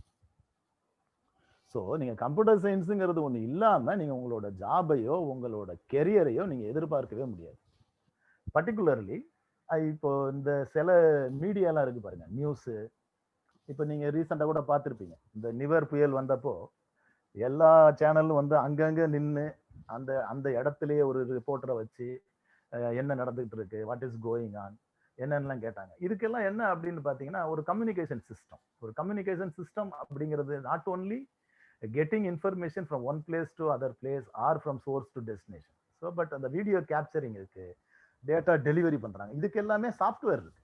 ஸோ நீங்க கம்ப்யூட்டர் சயின்ஸுங்கிறது ஒன்று இல்லாம நீங்க உங்களோட ஜாபையோ உங்களோட கெரியரையோ நீங்க எதிர்பார்க்கவே முடியாது. பர்டிகுலர்லி இப்போ இந்த சில மீடியாலாம் இருக்கு பாருங்க, நியூஸு. இப்போ நீங்க ரீசெண்டாக கூட பார்த்துருப்பீங்க, இந்த நிவர் புயல் வந்தப்போ எல்லா சேனலும் வந்து அங்கங்க நின்று அந்த அந்த இடத்துலயே ஒரு ரிப்போர்ட்டரை வச்சு என்ன நடந்துகிட்டு இருக்கு, வாட் இஸ் கோயிங் ஆன், என்னென்னலாம் கேட்டாங்க. இதுக்கெல்லாம் என்ன அப்படின்னு பார்த்தீங்கன்னா ஒரு கம்யூனிகேஷன் சிஸ்டம். ஒரு கம்யூனிகேஷன் சிஸ்டம் அப்படிங்கிறது not only getting information from one place to other place or from source to destination. So but அந்த வீடியோ கேப்சரிங் இருக்கு, டேட்டா டெலிவரி பண்றாங்க, இதுக்கு எல்லாமே சாஃப்ட்வேர் இருக்கு.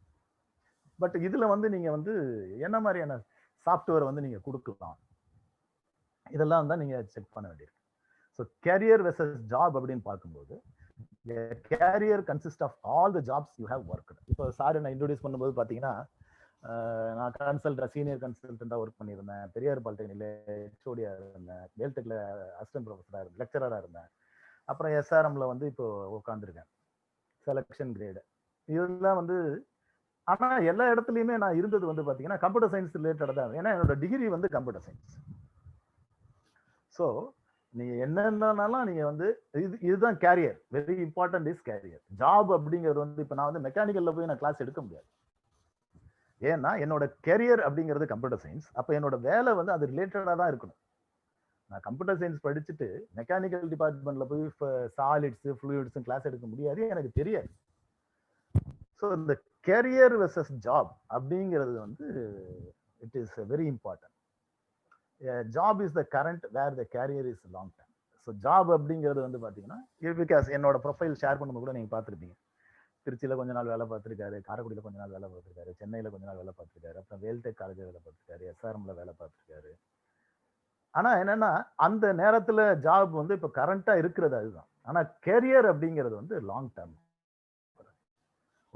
பட் இதுல வந்து நீங்க வந்து என்ன மாதிரியான சாஃப்ட்வேர் வந்து நீங்க கொடுக்கலாம், இதெல்லாம் தான் நீங்க செக் பண்ண வேண்டியிருக்கு. ஸோ கேரியர் வெர்சஸ் ஜாப் அப்படின்னு பார்க்கும்போது career consist of all the jobs you have worked. இப்போ சார் நான் இன்ட்ரோடியூஸ் பண்ணும்போது பார்த்தீங்கன்னா நான் சீனியர் கன்சல்டண்டாக ஒர்க் பண்ணியிருந்தேன், பெரியார் பாலிடெக்னிக்ல ஹெச்ஓடியாக இருந்தேன், வேல்டெக்ல அசிஸ்டன்ட் ப்ரொஃபஸராக இருந்தேன், லெக்சராக இருந்தேன், அப்புறம் எஸ்ஆர்எம்ல வந்து இப்போ உட்காந்துருக்கேன், செலக்ஷன் கிரேடு. இதெல்லாம் வந்து ஆனா எல்லா இடத்துலையுமே நான் இருந்தது வந்து பார்த்தீங்கன்னா கம்ப்யூட்டர் சயின்ஸ் ரிலேட்டடாக தான். ஏன்னா என்னோட டிகிரி வந்து கம்ப்யூட்டர் சயின்ஸ். ஸோ நீங்க என்னன்னாலும் நீங்க வந்து இதுதான் career. Very important is career. Job அப்படிங்கிறது வந்து இப்போ நான் வந்து மெக்கானிக்கல்ல போய் நான் கிளாஸ் எடுக்க முடியாது. ஏன்னா என்னோட கெரியர் அப்படிங்கிறது கம்ப்யூட்டர் சயின்ஸ். அப்போ என்னோட வேலை வந்து அது ரிலேட்டடாக தான் இருக்கணும். நான் கம்ப்யூட்டர் சயின்ஸ் படிச்சுட்டு மெக்கானிக்கல் டிபார்ட்மெண்ட்ல போய் சாலிட்ஸ் ஃப்ளூயிட்ஸ் கிளாஸ் எடுக்க முடியாது, எனக்கு தெரியாது. ஸோ இந்த கெரியர் வெர்சஸ் ஜாப் அப்படிங்கிறது வந்து it is very important. Job is the current where the career is long term. So job அப்படிங்கிறது வந்து பார்த்தீங்கன்னா பிகாஸ் என்னோட ப்ரொஃபைல் ஷேர் பண்ணும்போது கூட நீங்கள் பார்த்துருப்பீங்க. திருச்சியில் கொஞ்ச நாள் வேலை பார்த்துருக்காரு, காரைக்குடியில் கொஞ்ச நாள் வேலை பார்த்துருக்காரு, சென்னையில் கொஞ்ச நாள் வேலை பார்த்துருக்காரு, அப்புறம் வேல்டெக் காலேஜில் வேலை பார்த்துருக்காரு, எஸ்ஆர்எம்ல வேலை பார்த்துருக்காரு. ஆனால் என்னன்னா அந்த நேரத்தில் ஜாப் வந்து இப்போ கரண்ட்டாக இருக்கிறது அதுதான். ஆனால் கேரியர் அப்படிங்கிறது வந்து லாங் டர்ம்.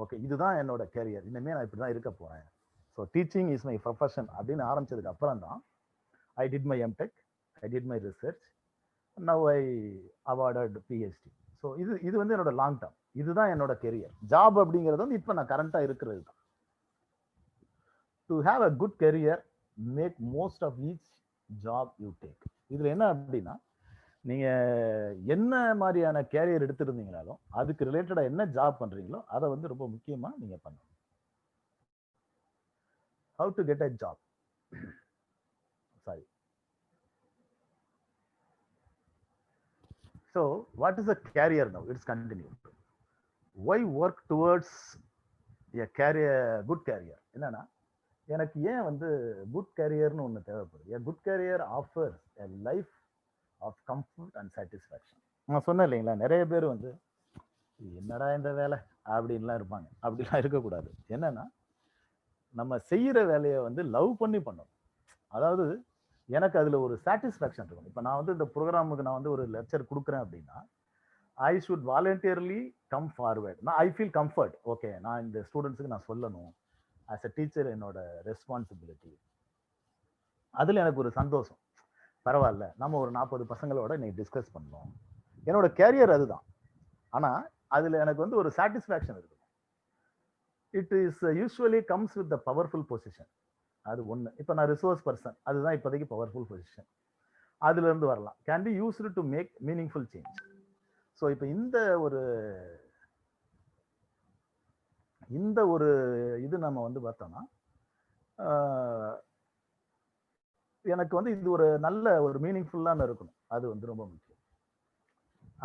ஓகே, இதுதான் என்னோட கேரியர், இனிமேல் நான் இப்படி தான் இருக்க போகிறேன். So teaching is my profession அப்படின்னு ஆரம்பிச்சதுக்கு அப்புறம் தான் I did my MTech, I did my research, now I awarded PhD. So இது வந்து என்னோட லாங் டர்ம், இதுதான் என்னோட கெரியர். ஜாப் அப்படிங்கிறது வந்து இப்போ நான் கரண்ட்டாக இருக்கிறது தான். To have a good career, make most of each job you take. இதில் என்ன அப்படின்னா நீங்கள் என்ன மாதிரியான கேரியர் எடுத்திருந்தீங்கனாலும் அதுக்கு ரிலேட்டடாக என்ன ஜாப் பண்ணுறீங்களோ அதை வந்து ரொம்ப முக்கியமாக நீங்கள் பண்ணணும். How to get a job. Sorry. So what is a career now? It's continued. Why work towards a career, good career? என்னன்னா எனக்கு ஏன் வந்து குட் கேரியர்னு ஒன்று தேவைப்படுது. A good career offers a life of comfort and satisfaction. நான் சொன்னேன் இல்லைங்களா, நிறைய பேர் வந்து என்னடா இந்த வேலை அப்படின்லாம் இருப்பாங்க. அப்படிலாம் இருக்கக்கூடாது. என்னன்னா நம்ம செய்யற வேலையை வந்து லவ் பண்ணி பண்ணணும். அதாவது எனக்கு அதில் ஒரு சாட்டிஸ்ஃபேக்ஷன் இருக்கும். இப்போ நான் வந்து இந்த ப்ரோக்ராமுக்கு நான் வந்து ஒரு லெக்சர் கொடுக்குறேன் அப்படின்னா I should voluntarily come forward. நான் ஐ ஃபீல் கம்ஃபர்ட். ஓகே, நான் இந்த ஸ்டூடெண்ட்ஸுக்கு நான் சொல்லணும், ஆஸ் அ டீச்சர் என்னோட ரெஸ்பான்சிபிலிட்டி. அதில் எனக்கு ஒரு சந்தோஷம். பரவாயில்ல, நம்ம ஒரு 40 பசங்களோட இன்னைக்கு டிஸ்கஸ் பண்ணோம். என்னோட கேரியர் அதுதான். ஆனால் அதில் எனக்கு வந்து ஒரு சாட்டிஸ்ஃபேக்ஷன் இருக்கும். It is usually comes with the powerful position. அது ஒன்று. இப்போ நான் ரிசோர்ஸ் பர்சன், அதுதான் இப்போதைக்கு பவர்ஃபுல் பொசிஷன். அதுலேருந்து வரலாம். Can be used to make meaningful change. So இப்போ இந்த ஒரு இது நம்ம வந்து பார்த்தோம்னா எனக்கு வந்து இது ஒரு நல்ல ஒரு மீனிங்ஃபுல்லான இருக்கணும். அது வந்து ரொம்ப முக்கியம்.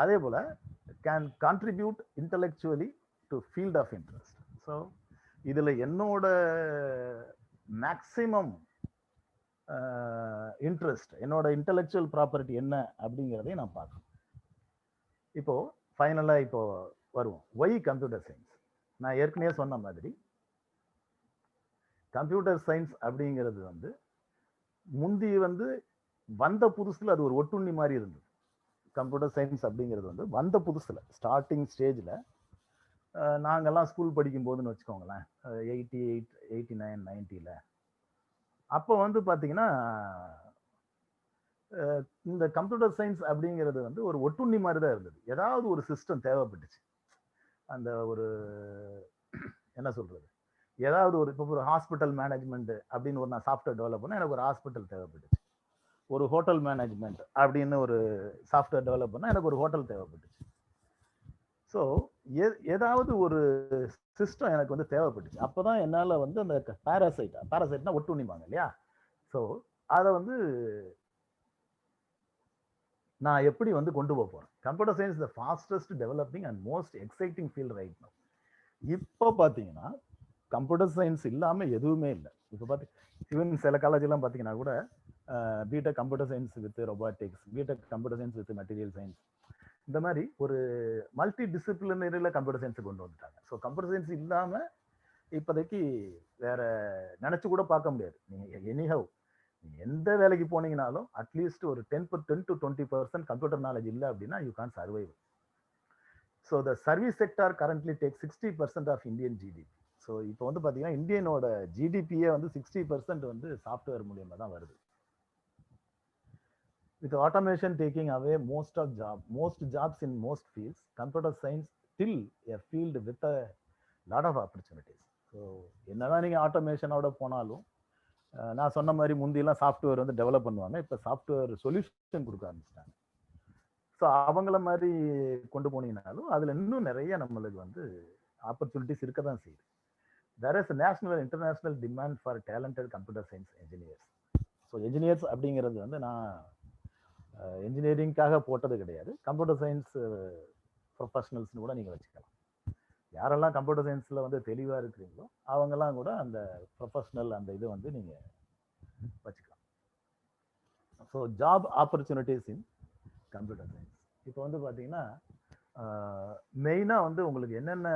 அதே போல் can contribute intellectually to field of interest. So இதில் என்னோட மேக்சிமம் இன்ட்ரெஸ்ட், என்னோட இன்டலெக்சுவல் ப்ராப்பர்ட்டி என்ன அப்படிங்கிறதையும் நான் பார்க்கணும். இப்போ ஃபைனலாக இப்போ வருவோம். Why computer science. நான் ஏற்கனவே சொன்ன மாதிரி கம்ப்யூட்டர் சயின்ஸ் அப்படிங்கிறது வந்து முந்தி வந்து வந்த புதுசில் அது ஒரு ஒட்டுண்ணி மாதிரி இருந்தது. கம்ப்யூட்டர் சயின்ஸ் அப்படிங்கிறது வந்து வந்த புதுசில் ஸ்டார்டிங் ஸ்டேஜில் நாங்கள்லாம் ஸ்கூல் படிக்கும் போதுன்னு வச்சுக்கோங்களேன், 88, 89, 90ல் அப்போ வந்து பார்த்தீங்கன்னா இந்த கம்ப்யூட்டர் சயின்ஸ் அப்படிங்கிறது வந்து ஒரு ஒட்டுண்ணி மாதிரி தான் இருந்தது. ஏதாவது ஒரு சிஸ்டம் தேவைப்பட்டுச்சு. அந்த ஒரு என்ன சொல்றது, ஏதாவது ஒரு இப்போ ஒரு ஹாஸ்பிட்டல் மேனேஜ்மெண்ட் அப்படின்னு ஒரு நான் சாஃப்ட்வேர் டெவலப் பண்ண எனக்கு ஒரு ஹாஸ்பிட்டல் தேவைப்பட்டுச்சு. ஒரு ஹோட்டல் மேனேஜ்மெண்ட் அப்படின்னு ஒரு சாஃப்ட்வேர் டெவலப் பண்ண எனக்கு ஒரு ஹோட்டல் தேவைப்பட்டுச்சு. ஸோ ஏதாவது ஒரு சிஸ்டம் எனக்கு வந்து தேவைப்பட்டுச்சு. அப்போதான் என்னால் வந்து அந்த பாராசைட்னா ஒட்டுண்ணிப்பாங்க இல்லையா, ஸோ அதை வந்து நான் எப்படி வந்து கொண்டு போக போகிறேன். Computer science the fastest developing and most exciting field right now. இப்போ பார்த்தீங்கன்னா கம்ப்யூட்டர் சயின்ஸ் இல்லாமல் எதுவுமே இல்லை. இப்போ ஈவன் சில காலேஜெல்லாம் பார்த்தீங்கன்னா கூட BTech computer science with robotics, BTech computer science with material science, இந்த மாதிரி ஒரு மல்டி டிசிப்ளினரியில் கம்ப்யூட்டர் சயின்ஸை கொண்டு வந்துட்டாங்க. ஸோ கம்ப்யூட்டர் சயின்ஸ் இல்லாமல் இப்போதைக்கு வேற நினச்சி கூட பார்க்க முடியாது. நீங்கள் எனிஹவ் நீங்கள் எந்த வேலைக்கு போனீங்கனாலும் அட்லீஸ்ட் ஒரு 10 to 20% கம்ப்யூட்டர் நாலேஜ் இல்லை அப்படின்னா you can survive. So the service sector currently take 60% of Indian GDP. So இப்போ வந்து பார்த்தீங்கன்னா இந்தியனோட ஜிடிபியே வந்து 60% வந்து சாஃப்ட்வேர் மூலியமாக தான் வருது. With automation taking away most jobs in most fields, computer science still a field with a lot of opportunities. So என்னதான் நீங்கள் ஆட்டோமேஷனோட போனாலும் நான் சொன்ன மாதிரி முந்தியெல்லாம் சாஃப்ட்வேர் வந்து டெவலப் பண்ணுவாங்க, இப்போ சாஃப்ட்வேர் சொல்யூஷன் கொடுக்க ஆரம்பிச்சிட்டாங்க. ஸோ அவங்கள மாதிரி கொண்டு போனீங்கனாலும் அதில் இன்னும் நிறைய நம்மளுக்கு வந்து ஆப்பர்ச்சுனிட்டிஸ் இருக்க தான் செய்யுது. there is a national and international demand for talented computer science engineers. So engineers அப்படிங்கிறது வந்து நான் இன்ஜினியரிங்காக போட்டது கிடையாது, கம்ப்யூட்டர் சயின்ஸ் ப்ரொஃபஷனல்ஸ்னு கூட நீங்கள் வச்சுக்கலாம். யாரெல்லாம் கம்ப்யூட்டர் சயின்ஸில் வந்து தெளிவாக இருக்கிறீங்களோ அவங்கெல்லாம் கூட அந்த ப்ரொஃபஷனல் அந்த இது வந்து நீங்கள் வச்சுக்கலாம். ஸோ ஜாப் ஆப்பர்ச்சுனிட்டிஸ் இன் கம்ப்யூட்டர் சயின்ஸ். இப்போ வந்து பார்த்தீங்கன்னா மெயினாக வந்து உங்களுக்கு என்னென்ன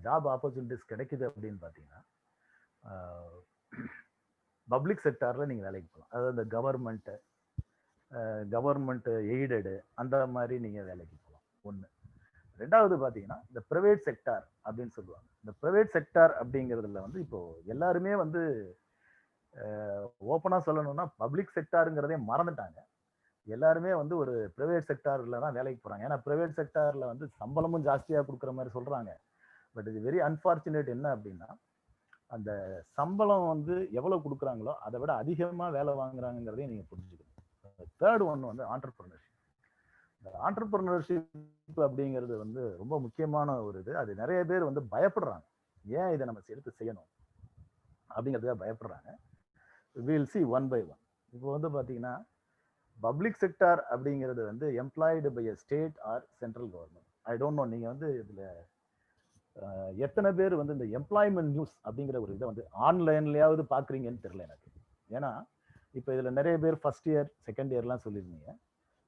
ஜாப் ஆப்பர்ச்சுனிட்டிஸ் கிடைக்குது அப்படின்னு பார்த்தீங்கன்னா, பப்ளிக் செக்டாரில் நீங்கள் வேலைக்கு போகலாம். அதாவது இந்த கவர்மெண்ட் எய்டடு அந்த மாதிரி நீங்கள் வேலைக்கு போகலாம். ஒன்று. ரெண்டாவது பார்த்தீங்கன்னா இந்த ப்ரைவேட் செக்டார் அப்படின்னு சொல்லுவாங்க. இந்த ப்ரைவேட் செக்டார் அப்படிங்கிறதுல வந்து இப்போ எல்லாருமே வந்து ஓப்பனாக சொல்லணும்னா பப்ளிக் செக்டாருங்கிறதே மறந்துட்டாங்க. எல்லாருமே வந்து ஒரு ப்ரைவேட் செக்டாரில் தான் வேலைக்கு போகிறாங்க. ஏன்னா ப்ரைவேட் செக்டாரில் வந்து சம்பளமும் ஜாஸ்தியாக கொடுக்குற மாதிரி சொல்கிறாங்க. பட் இது வெரி அன்ஃபார்ச்சுனேட் என்ன அப்படின்னா, அந்த சம்பளம் வந்து எவ்வளோ கொடுக்குறாங்களோ அதை விட அதிகமாக வேலை வாங்குறாங்கிறதையும் நீங்கள் புரிஞ்சுக்கணும். தேர்ட் ஒன்று வந்து ஆண்டர்பிரினர்ஷிப். இந்த ஆண்டர்பிரினர்ஷிப் அப்படிங்கிறது வந்து ரொம்ப முக்கியமான ஒரு இது. அது நிறைய பேர் வந்து பயப்படுறாங்க, ஏன் இதை நம்ம எடுத்து செய்யணும் அப்படிங்கிறதுக்காக பயப்படுறாங்க. Will see one by one. இப்போ வந்து பார்த்தீங்கன்னா பப்ளிக் செக்டார் அப்படிங்கிறது வந்து employed by a state or central government. I don't know நீங்கள் வந்து இதில் எத்தனை பேர் வந்து இந்த எம்ப்ளாய்மெண்ட் நியூஸ் அப்படிங்கிற ஒரு இதை வந்து ஆன்லைன்லையாவது பார்க்குறீங்கன்னு தெரியல எனக்கு. ஏன்னா இப்போ இதில் நிறைய பேர் ஃபர்ஸ்ட் இயர் செகண்ட் இயர்லாம் சொல்லியிருந்தீங்க.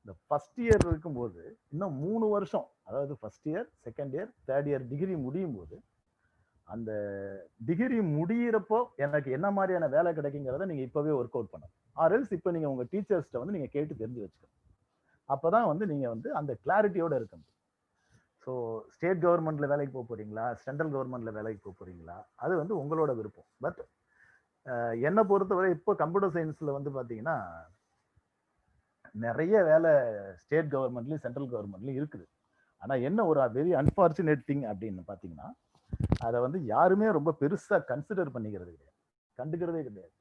இந்த ஃபர்ஸ்ட் இயர் இருக்கும்போது இன்னும் 3 வருஷம், அதாவது first year second year third year degree முடியும் போது அந்த டிகிரி முடியிறப்போ எனக்கு என்ன மாதிரியான வேலை கிடைக்குங்கிறத நீங்கள் இப்போவே ஒர்க் அவுட் பண்ணணும். ஆர்எல்ஸ் இப்போ நீங்கள் உங்கள் டீச்சர்ஸ்கிட்ட வந்து நீங்கள் கேட்டு தெரிஞ்சு வச்சுக்கணும். அப்போ தான் வந்து நீங்கள் வந்து அந்த கிளாரிட்டியோடு இருக்க முடியும். ஸோ ஸ்டேட் கவர்மெண்ட்டில் வேலைக்கு போக போகிறீங்களா, சென்ட்ரல் கவர்மெண்ட்டில் வேலைக்கு போக போகிறீங்களா, அது வந்து உங்களோட விருப்பம். பட் என்னை பொறுத்தவரை இப்போ கம்ப்யூட்டர் சயின்ஸில் வந்து பார்த்தீங்கன்னா நிறைய வேலை ஸ்டேட் கவர்மெண்ட்லையும் சென்ட்ரல் கவர்மெண்ட்லையும் இருக்குது. ஆனால் என்ன ஒரு வெரி அன்ஃபார்ச்சுனேட் திங் அப்படின்னு பார்த்தீங்கன்னா, அதை வந்து யாருமே ரொம்ப பெருசாக கன்சிடர் பண்ணிக்கிறது கிடையாது, கண்டுக்கிறதே கிடையாது.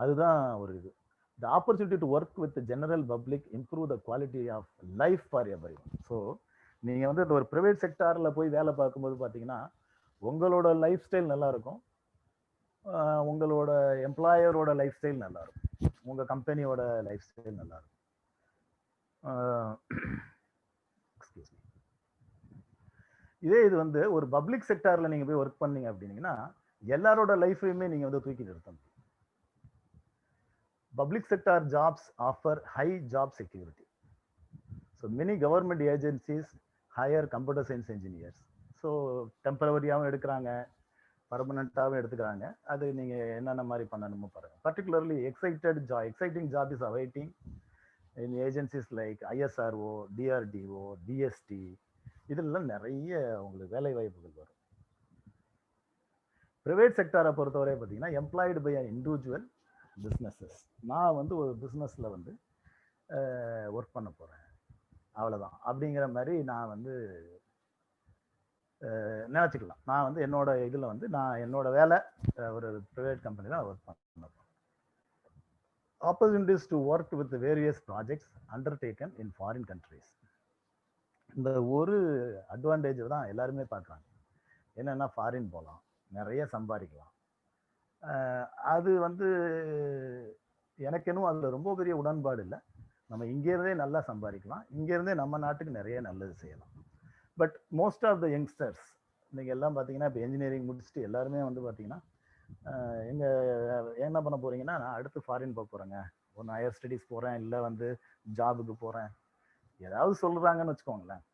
அதுதான் ஒரு இது. The opportunity to work with the general public improve the quality of life for everyone. So நீங்கள் வந்து ஒரு ப்ரைவேட் செக்டாரில் போய் வேலை பார்க்கும்போது பார்த்தீங்கன்னா உங்களோட லைஃப் ஸ்டைல் நல்லா இருக்கும், உங்களோட எம்ப்ளாயரோட லைஃப் ஸ்டைல் நல்லா இருக்கும், உங்கள் கம்பெனியோட லைஃப் ஸ்டைல் நல்லா இருக்கும். Excuse me. இதே இது வந்து ஒரு பப்ளிக் செக்டாரில் நீங்கள் போய் ஒர்க் பண்ணீங்க அப்படின்னீங்கன்னா எல்லாரோட லைஃபையுமே நீங்கள் வந்து தூக்கி நிறுத்த முடியும். Public sector jobs offer high job security. So many government agencies hire computer science engineers. So temporary-ஆவும் எடுக்கிறாங்க, பர்மனெண்ட்டாகவும் எடுத்துக்கிறாங்க. அது நீங்கள் என்னென்ன மாதிரி பண்ணணுமோ பாருங்கள். Particularly exciting job is awaiting in agencies like ISRO, DRDO, DST. இதெல்லாம் நிறைய உங்களுக்கு வேலை வாய்ப்புகள் வரும். ப்ரைவேட் செக்டாரை பொறுத்தவரை பார்த்தீங்கன்னா employed by an individual businesses. நான் வந்து ஒரு பிஸ்னஸில் வந்து ஒர்க் பண்ண போகிறேன், அவ்வளோதான் அப்படிங்கிற மாதிரி நான் வந்து நினச்சிக்கலாம். நான் வந்து என்னோட இதில் வந்து நான் என்னோட வேலை ஒரு ப்ரைவேட் கம்பெனியில் ஒர்க் பண்ண போகிறேன். Opportunities to work with various projects undertaking in foreign countries. இந்த ஒரு அட்வான்டேஜ் தான் எல்லாருமே பார்க்குறாங்க. என்னென்னா ஃபாரின் போகலாம், நிறைய சம்பாதிக்கலாம். அது வந்து எனக்கு இன்னும் அதில் ரொம்ப பெரிய உடன்பாடு இல்லை. நம்ம இங்கேருந்தே நல்லா சம்பாதிக்கலாம், இங்கேருந்தே நம்ம நாட்டுக்கு நிறைய நல்லது செய்யலாம். But most of the youngsters நீங்கள் எல்லாம் பார்த்தீங்கன்னா இப்போ இன்ஜினியரிங் முடிச்சுட்டு எல்லாருமே வந்து பார்த்தீங்கன்னா என்ன பண்ண போகிறீங்கன்னா, நான் அடுத்து ஃபாரின் போக போகிறேங்க, ஒன்று ஹையர் ஸ்டடீஸ் போகிறேன், இல்லை வந்து ஜாபுக்கு போகிறேன், ஏதாவது சொல்கிறாங்கன்னு வச்சுக்கோங்களேன்.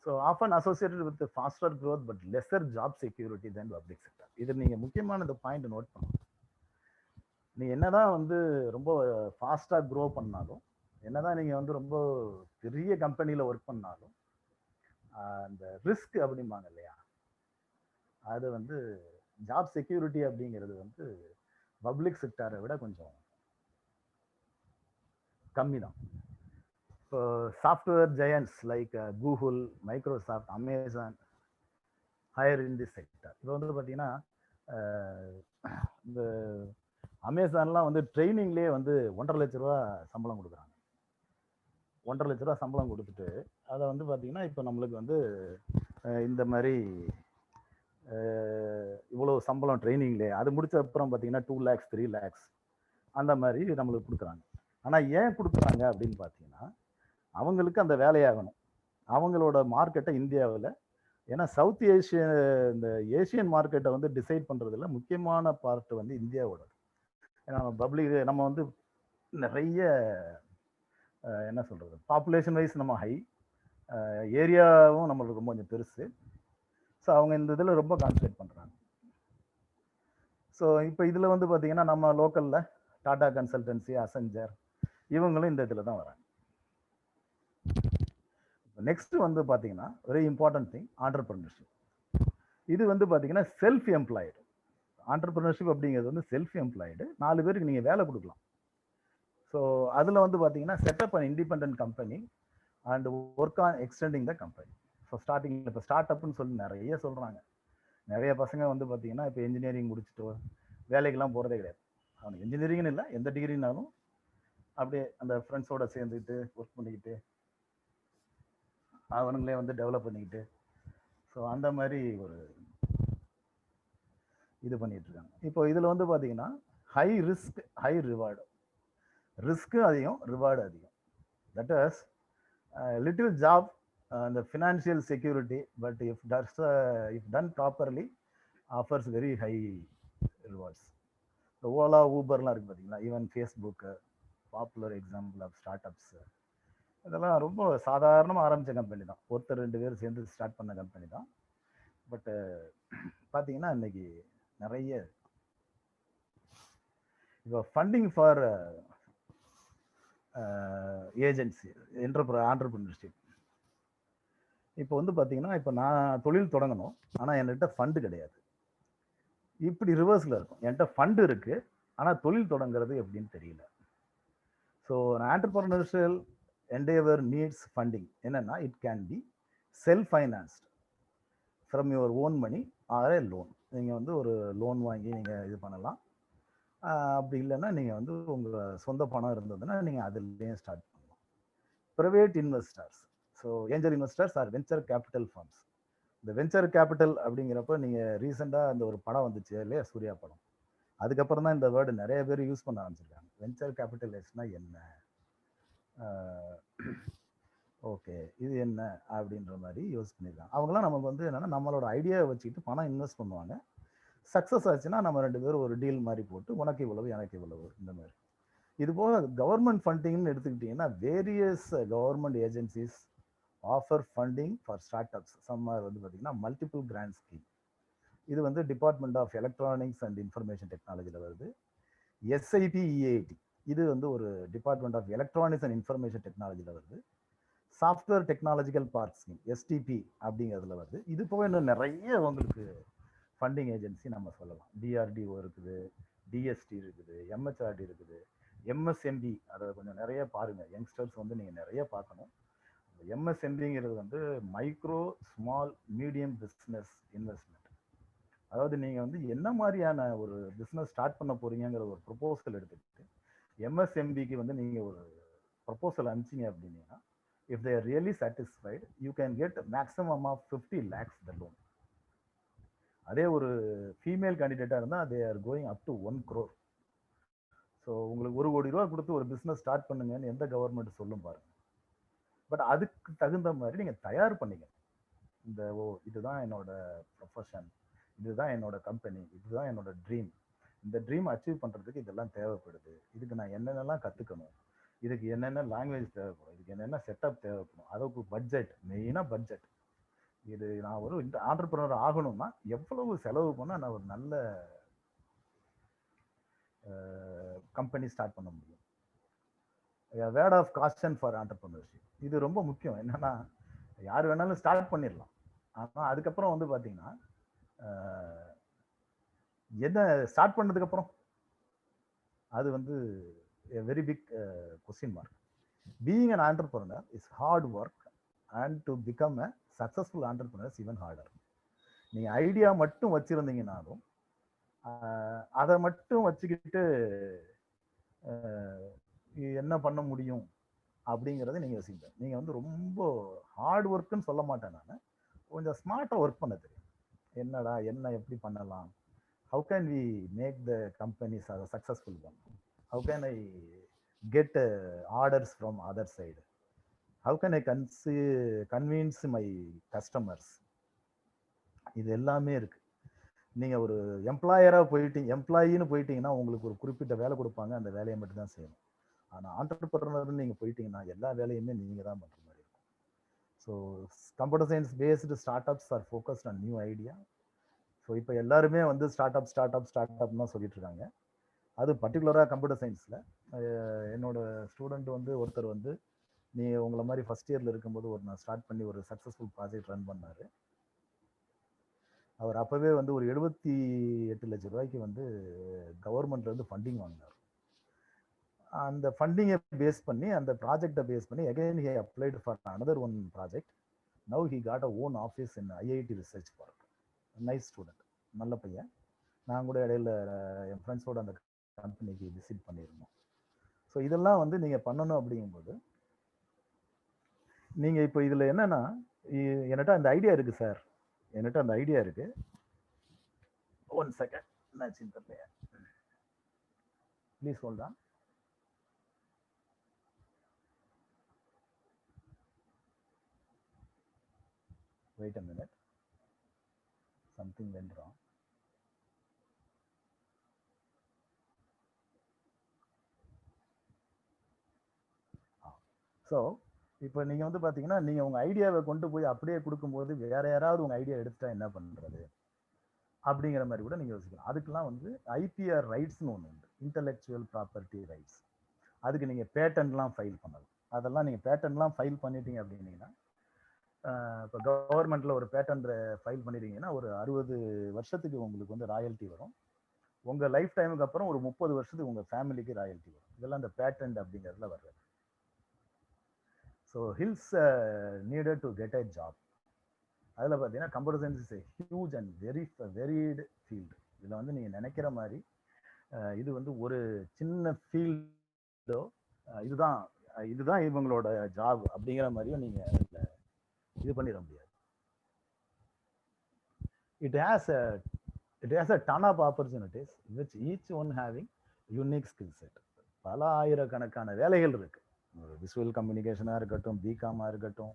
So often associated with faster growth but lesser job security then public sector. இது நீங்கள் முக்கியமான இந்த பாயிண்ட் நோட் பண்ணணும். நீங்கள் என்னதான் வந்து ரொம்ப ஃபாஸ்ட்டாக க்ரோ பண்ணாலும், என்னதான் நீங்கள் வந்து ரொம்ப பெரிய கம்பெனியில் ஒர்க் பண்ணாலும், அந்த ரிஸ்க் அப்படிம்பாங்க இல்லையா, அது வந்து ஜாப் செக்யூரிட்டி அப்படிங்கிறது வந்து பப்ளிக் செக்டாரை விட கொஞ்சம் கம்மி தான். இப்போ software giants like Google, Microsoft, Amazon higher in this sector. இப்போ வந்து பார்த்தீங்கன்னா இந்த அமேசான்லாம் வந்து ட்ரைனிங்லேயே வந்து 1.5 லட்ச ரூபா சம்பளம் கொடுக்குறாங்க. 1.5 லட்ச ரூபா சம்பளம் கொடுத்துட்டு அதை வந்து பார்த்தீங்கன்னா இப்போ நம்மளுக்கு வந்து இந்த மாதிரி இவ்வளோ சம்பளம் ட்ரைனிங்லேயே, அது முடிச்ச அப்புறம் பார்த்தீங்கன்னா 2 lakhs 3 lakhs அந்த மாதிரி நம்மளுக்கு கொடுக்குறாங்க. ஆனால் ஏன் கொடுக்குறாங்க அப்படின்னு பார்த்தீங்கன்னா, அவங்களுக்கு அந்த வேலையாகணும். அவங்களோட மார்க்கெட்டை இந்தியாவில், ஏன்னா சவுத் ஏஷிய இந்த ஏஷியன் மார்க்கெட்டை வந்து டிசைட் பண்ணுறதுல முக்கியமான பார்ட் வந்து இந்தியாவோட. ஏன்னா நம்ம வந்து நிறைய என்ன சொல்கிறது, பாப்புலேஷன் வைஸ் நம்ம ஹை, ஏரியாவும் நம்மளுக்கு ரொம்ப கொஞ்சம் பெருசு. ஸோ அவங்க இந்த இதில் ரொம்ப கான்சன்ட்ரேட் பண்ணுறாங்க. ஸோ இப்போ இதில் வந்து பார்த்தீங்கன்னா நம்ம லோக்கலில் டாடா கன்சல்டன்சி, அசெஞ்சர் இவங்களும் இந்த இதில் தான் வராங்க. நெக்ஸ்ட் வந்து பார்த்தீங்கன்னா வெரி இம்பார்ட்டன்ட் திங் ஆண்டர்பிரினர்ஷிப். இது வந்து பார்த்தீங்கன்னா செல்ஃப் எம்ப்ளாய்டு. ஆண்டர்பிரினர்ஷிப் அப்படிங்கிறது வந்து செல்ஃப் எம்ப்ளாய்டு, 4 பேருக்கு நீங்கள் வேலை கொடுக்கலாம். ஸோ அதில் வந்து பார்த்தீங்கன்னா setup and independent company and work on extending the company. So ஸ்டார்டிங்கில் இப்போ ஸ்டார்ட் அப்னு சொல்லி நிறைய சொல்கிறாங்க. நிறைய பசங்க வந்து பார்த்தீங்கன்னா இப்போ இன்ஜினியரிங் முடிச்சுட்டு வேலைக்கெல்லாம் போகிறதே கிடையாது. அவனுக்கு இன்ஜினியரிங்னு இல்லை, எந்த டிகிரினாலும் அப்படியே அந்த ஃப்ரெண்ட்ஸோட சேர்ந்துக்கிட்டு ஒர்க் பண்ணிக்கிட்டு அவனுங்களே வந்து டெவலப் பண்ணிக்கிட்டு, ஸோ அந்த மாதிரி ஒரு இது பண்ணிட்டு இருக்காங்க. இப்போ இதில் வந்து பார்த்தீங்கன்னா high risk high reward. Risk அதிகம், ரிவார்டு அதிகம். That is little job the financial security, but if done properly offers very high rewards. The Ola, Uberலாம் இருக்கு பார்த்தீங்களா, even Facebook popular example of start ups. இதெல்லாம் ரொம்ப சாதாரணமாக ஆரம்பித்த கம்பெனி தான், ஒருத்தர் 2 பேர் சேர்ந்து ஸ்டார்ட் பண்ண கம்பெனி தான். பட்டு பார்த்தீங்கன்னா இன்னைக்கு நிறைய இப்போ ஃபண்டிங் ஃபார் ஏஜென்சி ஆண்டர்பிரினர்ஷிப். இப்போ வந்து பார்த்தீங்கன்னா இப்போ நான் தொழில் தொடங்கணும், ஆனால் என்கிட்ட ஃபண்டு கிடையாது. இப்படி ரிவர்ஸில் இருக்கும், என்கிட்ட ஃபண்டு இருக்குது ஆனால் தொழில் தொடங்குறது எப்படின்னு தெரியல. So entrepreneurial endeavour needs funding. என்னென்னா it can be self financed from your own money or a loan. நீங்கள் வந்து ஒரு லோன் வாங்கி நீங்கள் இது பண்ணலாம். அப்படி இல்லைன்னா நீங்கள் வந்து உங்கள் சொந்த பணம் இருந்ததுன்னா நீங்கள் அதுலேயும் ஸ்டார்ட் பண்ணலாம். Private investors, so angel investors or venture capital funds. இந்த வெஞ்சர் கேபிட்டல் அப்படிங்கிறப்ப நீங்கள் ரீசெண்டாக அந்த ஒரு படம் வந்துச்சு இல்லையா, சூர்யா படம், அதுக்கப்புறம் தான் இந்த வேர்டு நிறைய பேர் யூஸ் பண்ண ஆரம்பிச்சிருக்காங்க. வெஞ்சர் கேபிட்டலிஸ்ட்னா என்ன, ஓகே இது என்ன அப்படின்ற மாதிரி யூஸ் பண்ணியிருக்காங்க. அவங்களாம் நமக்கு வந்து என்னென்னா நம்மளோட ஐடியாவை வச்சுக்கிட்டு பணம் இன்வெஸ்ட் பண்ணுவாங்க. சக்ஸஸ் ஆச்சுன்னா நம்ம 2 பேரும் ஒரு டீல் மாதிரி போட்டு உனக்கு இவ்வளவு எனக்கு இவ்வளவு இந்த மாதிரி. இது போக கவர்மெண்ட் ஃபண்டிங்னு எடுத்துக்கிட்டிங்கன்னா various government agencies offer funding for start ups. Summer வந்து பார்த்தீங்கன்னா மல்டிபிள் கிராண்ட் ஸ்கீம். இது வந்து department of electronics and information டெக்னாலஜியில் வருது. SIP-EIT இது வந்து ஒரு department of electronics and information டெக்னாலஜியில் வருது. Software technological park scheme STP அப்படிங்கிறதுல வருது. இது போக இன்னும் நிறைய உங்களுக்கு ஃபண்டிங் ஏஜென்சி நம்ம சொல்லலாம். DRDO இருக்குது, DST இருக்குது, MHRD இருக்குது, MSMB. அதை கொஞ்சம் நிறைய பாருங்கள், யங்ஸ்டர்ஸ் வந்து நீங்கள் நிறைய பார்க்கணும். MSMBங்கிறது வந்து micro small medium business investment. அதாவது நீங்கள் வந்து என்ன மாதிரியான ஒரு பிஸ்னஸ் ஸ்டார்ட் பண்ண போறீங்கிற ஒரு ப்ரொபோசல் எடுத்துக்கிட்டு MSMBக்கு வந்து நீங்கள் ஒரு ப்ரொபோசல் அனுப்பிச்சிங்க அப்படின்னா, if they are really satisfied you can get maximum of 50 lakhs the loan. அதே ஒரு ஃபீமேல் கேண்டிடேட்டாக இருந்தால் they are going up to 1 crore. So உங்களுக்கு 1 கோடி ரூபா கொடுத்து ஒரு பிஸ்னஸ் ஸ்டார்ட் பண்ணுங்கன்னு எந்த கவர்மெண்ட் சொல்லும் பாருங்க. பட் அதுக்கு தகுந்த மாதிரி நீங்கள் தயார் பண்ணிக்க. இந்த இதுதான் என்னோட ப்ரொஃபஷன், இதுதான் என்னோட கம்பெனி, இதுதான் என்னோட ட்ரீம். இந்த ட்ரீம் அச்சீவ் பண்ணுறதுக்கு இதெல்லாம் தேவைப்படுது. இதுக்கு நான் என்னென்னலாம் கற்றுக்கணும், இதுக்கு என்னென்ன லாங்குவேஜ் தேவைப்படும், இதுக்கு என்னென்ன செட்டப் தேவைப்படும், அதுக்கு பட்ஜெட், மெயினாக பட்ஜெட். இது நான் ஒரு ஆண்டர்பிரினர் ஆகணும்னா எவ்வளவு செலவு பண்ணால் நான் ஒரு நல்ல கம்பெனி ஸ்டார்ட் பண்ண முடியும். Word of caution for entrepreneurship இது ரொம்ப முக்கியம். என்னன்னா யார் வேணாலும் ஸ்டார்ட் பண்ணிடலாம், ஆனால் அதுக்கப்புறம் வந்து பார்த்தீங்கன்னா என்ன ஸ்டார்ட் பண்ணதுக்கப்புறம் அது வந்து very big question mark. Being an entrepreneur is hard work and to become a successful entrepreneur is even harder. நீங்கள் ஐடியா மட்டும் வச்சுருந்தீங்கன்னாலும் அதை மட்டும் வச்சுக்கிட்டு என்ன பண்ண முடியும் அப்படிங்கிறத நீங்கள் யோசிங்க. நீங்கள் வந்து ரொம்ப ஹார்ட் ஒர்க்குன்னு சொல்ல மாட்டேன், நான் கொஞ்சம் ஸ்மார்ட்டாக ஒர்க் பண்ண தெரியும். என்னடா என்ன எப்படி பண்ணலாம், how can we make the companies a successful one, how can I get orders from other side, how can I convince my customers, இது எல்லாமே இருக்கு. நீங்க ஒரு எம்ப்ளாயின்னு போயிட்டீங்கன்னா உங்களுக்கு ஒரு குறிப்பிட்ட வேலை கொடுப்பாங்க, அந்த வேலையை மட்டும் தான் செய்யணும். ஆனா ஆண்டர்பிரனர் நீங்க போயிட்டீங்கன்னா எல்லா வேலையுமே நீங்க தான் பண்ற மாதிரி இருக்கும். So computer science based start ups are focused on new idea. So இப்போ எல்லாருமே வந்து ஸ்டார்ட் அப் தான் சொல்லிட்டு இருக்காங்க. அது பர்டிகுலராக கம்ப்யூட்டர் சயின்ஸில் என்னோட ஸ்டூடெண்ட் வந்து ஒருத்தர் வந்து நீ உங்களை மாதிரி ஃபர்ஸ்ட் இயரில் இருக்கும்போது நான் ஸ்டார்ட் பண்ணி ஒரு சக்ஸஸ்ஃபுல் ப்ராஜெக்ட் ரன் பண்ணார். அவர் அப்போவே வந்து ஒரு 78 லட்சம் ரூபாய்க்கு வந்து கவர்மெண்ட்லேருந்து ஃபண்டிங் வாங்கினார். அந்த ஃபண்டிங்கை பேஸ் பண்ணி அந்த ப்ராஜெக்டை பேஸ் பண்ணி again he applied for another one project. Now he got a own office in IIT research park. Nice student, நல்ல பையன். நான் கூட இடையில என் ஃப்ரெண்ட்ஸோட அந்த கம்பெனிக்கு விசிட் பண்ணியிருந்தோம். ஸோ இதெல்லாம் வந்து நீங்கள் பண்ணணும் அப்படிங்கும்போது நீங்கள் இப்போ இதில் என்னன்னா, என்கிட்ட அந்த ஐடியா இருக்குது சார், என்கிட்ட அந்த ஐடியா இருக்கு. 1 செகண்ட், என்னாச்சுன்னு தெரியல, please hold on. Wait a minute, something went wrong. So இப்போ நீங்கள் வந்து பார்த்தீங்கன்னா நீங்கள் உங்கள் ஐடியாவை கொண்டு போய் அப்படியே கொடுக்கும்போது வேற யாராவது உங்கள் ஐடியா எடுத்துட்டா என்ன பண்ணுறது அப்படிங்கிற மாதிரி கூட நீங்கள் யோசிக்கலாம். அதுக்கெல்லாம் வந்து ஐபிஆர் ரைட்ஸ்னு ஒன்று உண்டு, இன்டலெக்சுவல் ப்ராப்பர்ட்டி ரைட்ஸ். அதுக்கு நீங்கள் பேட்டன்ட்லாம் ஃபைல் பண்ணலாம். அதெல்லாம் நீங்கள் பேட்டன்ட்லாம் ஃபைல் பண்ணிட்டீங்க அப்படின்னீங்கன்னா, இப்போ கவர்மெண்ட்டில் ஒரு பேட்டன்ட் ஃபைல் பண்ணிட்டீங்கன்னா ஒரு 60 வருஷத்துக்கு உங்களுக்கு வந்து ராயல்ட்டி வரும். உங்கள் லைஃப் டைமுக்கு அப்புறம் ஒரு 30 வருஷத்துக்கு உங்கள் ஃபேமிலிக்கு ராயல்ட்டி வரும். இதெல்லாம் அந்த பேட்டன்ட் அப்படிங்கிறதுல வர்றது. So hills needed to get a job. அதில் பார்த்தீங்கன்னா computer science is a huge and varied field. இதில் வந்து நீங்கள் நினைக்கிற மாதிரி இது வந்து ஒரு சின்ன ஃபீல்டோ இதுதான் இவங்களோட ஜாப் அப்படிங்கிற மாதிரியும் நீங்கள் இது பண்ணிட முடியாது. It has a ton of opportunities which each one having unique skill set. பல ஆயிரக்கணக்கான வேலைகள் இருக்கு. விசுவல் கம்யூனிகேஷனாக இருக்கட்டும், பிகாமாக இருக்கட்டும்,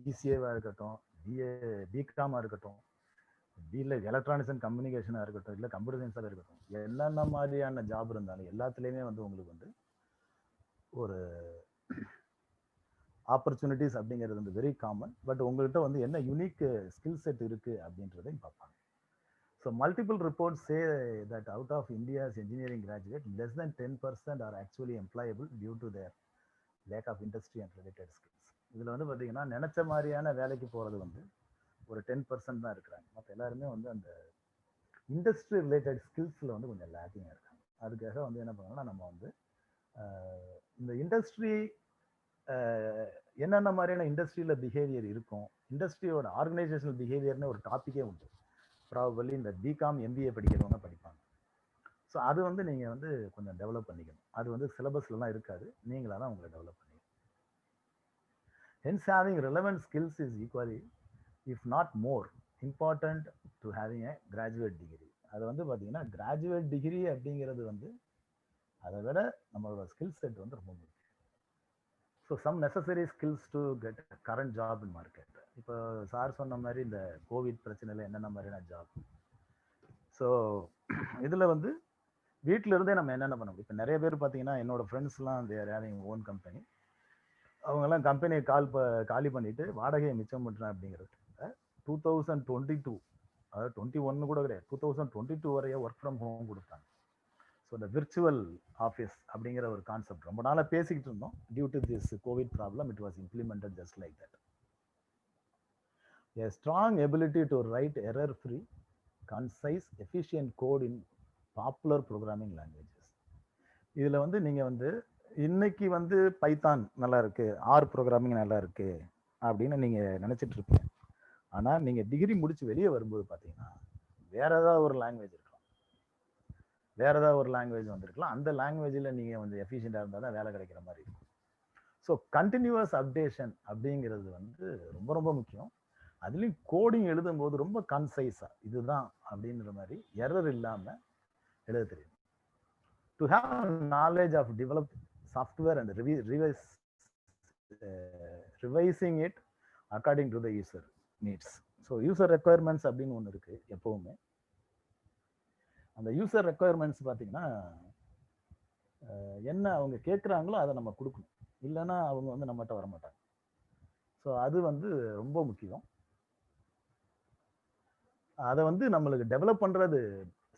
பிசிஏவாக இருக்கட்டும், பிகாமாக இருக்கட்டும், இல்லை எலக்ட்ரானிக்ஸ் அண்ட் கம்யூனிகேஷனாக இருக்கட்டும், இல்லை கம்ப்யூட்டர் சயின்ஸாக இருக்கட்டும், என்னென்ன மாதிரியான ஜாப் இருந்தாலும் எல்லாத்துலேயுமே வந்து உங்களுக்கு வந்து ஒரு ஆப்பர்ச்சுனிட்டிஸ் அப்படிங்கிறது வந்து வெரி காமன். பட் உங்கள்கிட்ட வந்து என்ன யூனிக் ஸ்கில் செட் இருக்குது அப்படின்றதையும் பார்ப்பாங்க. So multiple reports say that out of India's engineering graduate, less than 10% are actually employable due to their lack of industry and related skills. இதில் வந்து பார்த்தீங்கன்னா நினச்ச மாதிரியான வேலைக்கு போகிறது வந்து ஒரு 10% தான் இருக்கிறாங்க. மற்ற எல்லாருமே வந்து அந்த இண்டஸ்ட்ரி ரிலேட்டட் ஸ்கில்ஸில் வந்து கொஞ்சம் லேக்கிங்காக இருக்காங்க. அதுக்காக வந்து என்ன பண்ணணும்னா நம்ம வந்து இந்த இண்டஸ்ட்ரி என்னென்ன மாதிரியான இண்டஸ்ட்ரியில் பிஹேவியர் இருக்கும், இண்டஸ்ட்ரியோட ஆர்கனைசேஷனல் பிஹேவியர்னு ஒரு டாப்பிக்கே உண்டு. ப்ராபபிளி இந்த பிகாம் எம்பிஏ படிக்கிறவங்க படிப்பாங்க. ஸோ அது வந்து நீங்கள் வந்து கொஞ்சம் டெவலப் பண்ணிக்கணும். அது வந்து சிலபஸ்லாம் இருக்காது, நீங்களாக தான் உங்களை டெவலப் பண்ணிக்கணும். Hence having relevant skills is equally if not more important to having A graduate degree. அது வந்து பார்த்தீங்கன்னா கிராஜுவேட் டிகிரி அப்படிங்கிறது வந்து அதை விட நம்மளோட ஸ்கில் செட் வந்து ரொம்ப முக்கியம். So some necessary skills to get current job in market. இப்போ சார் சொன்ன மாதிரி இந்த கோவிட் பிரச்சனையில் என்னென்ன மாதிரியான ஜாப். ஸோ இதில் வந்து வீட்டில் இருந்தே நம்ம என்னென்ன பண்ண முடியும். இப்போ நிறைய பேர் பார்த்தீங்கன்னா என்னோட ஃப்ரெண்ட்ஸ்லாம் தேர் ஹேவிங் ஓன் கம்பெனி. அவங்கெல்லாம் கம்பெனியை காலி பண்ணிட்டு வாடகையை மிச்சம் பண்ணுறேன் அப்படிங்கிறது 2022, அதாவது 21 கூட கிடையாது, 2022 வரைய ஒர்க் ஃப்ரம் ஹோம் கொடுத்தாங்க. ஸோ இந்த விர்ச்சுவல் ஆஃபீஸ் அப்படிங்கிற ஒரு கான்செப்ட் ரொம்ப நாளாக பேசிக்கிட்டு இருந்தோம். Due to this covid problem it was implemented just like that. A strong ability to write error-free, concise, efficient code in popular programming languages. இதில் வந்து நீங்கள் வந்து இன்னைக்கு வந்து பைத்தான் நல்லா இருக்கு, ஆர் ப்ரோக்ராமிங் நல்லா இருக்கு அப்படின்னு நீங்கள் நினச்சிட்டு இருப்பீங்க. ஆனால் நீங்கள் டிகிரி முடிச்சு வெளியே வரும்போது பார்த்தீங்கன்னா வேற ஏதாவது ஒரு லாங்குவேஜ் இருக்கலாம், வேற ஏதாவது ஒரு லாங்குவேஜ் வந்துருக்கலாம். அந்த லாங்குவேஜில் நீங்கள் வந்து எஃபிஷியண்டாக இருந்தால் தான் வேலை கிடைக்கிற மாதிரி இருக்கும். ஸோ கண்டினியூவஸ் அப்டேஷன் அப்படிங்கிறது வந்து ரொம்ப ரொம்ப முக்கியம். அதுலயும் கோடிங் எழுதும் போது ரொம்ப கன்சைஸா இதுதான் அப்படின்ற மாதிரி எரர் இல்லாம எழுத தெரியும். To have knowledge of develop software and revising it according to the user needs. So user requirements அப்படின்னு ஒன்று இருக்கு எப்பவுமே. அந்த யூசர் ரெக்குயர்மெண்ட்ஸ் பார்த்தீங்கன்னா என்ன அவங்க கேட்குறாங்களோ அதை நம்ம கொடுக்கணும், இல்லைன்னா அவங்க வந்து நம்மகிட்ட வரமாட்டாங்க. ஸோ அது வந்து ரொம்ப முக்கியம். அதை வந்து நம்மளுக்கு டெவலப் பண்ணுறது,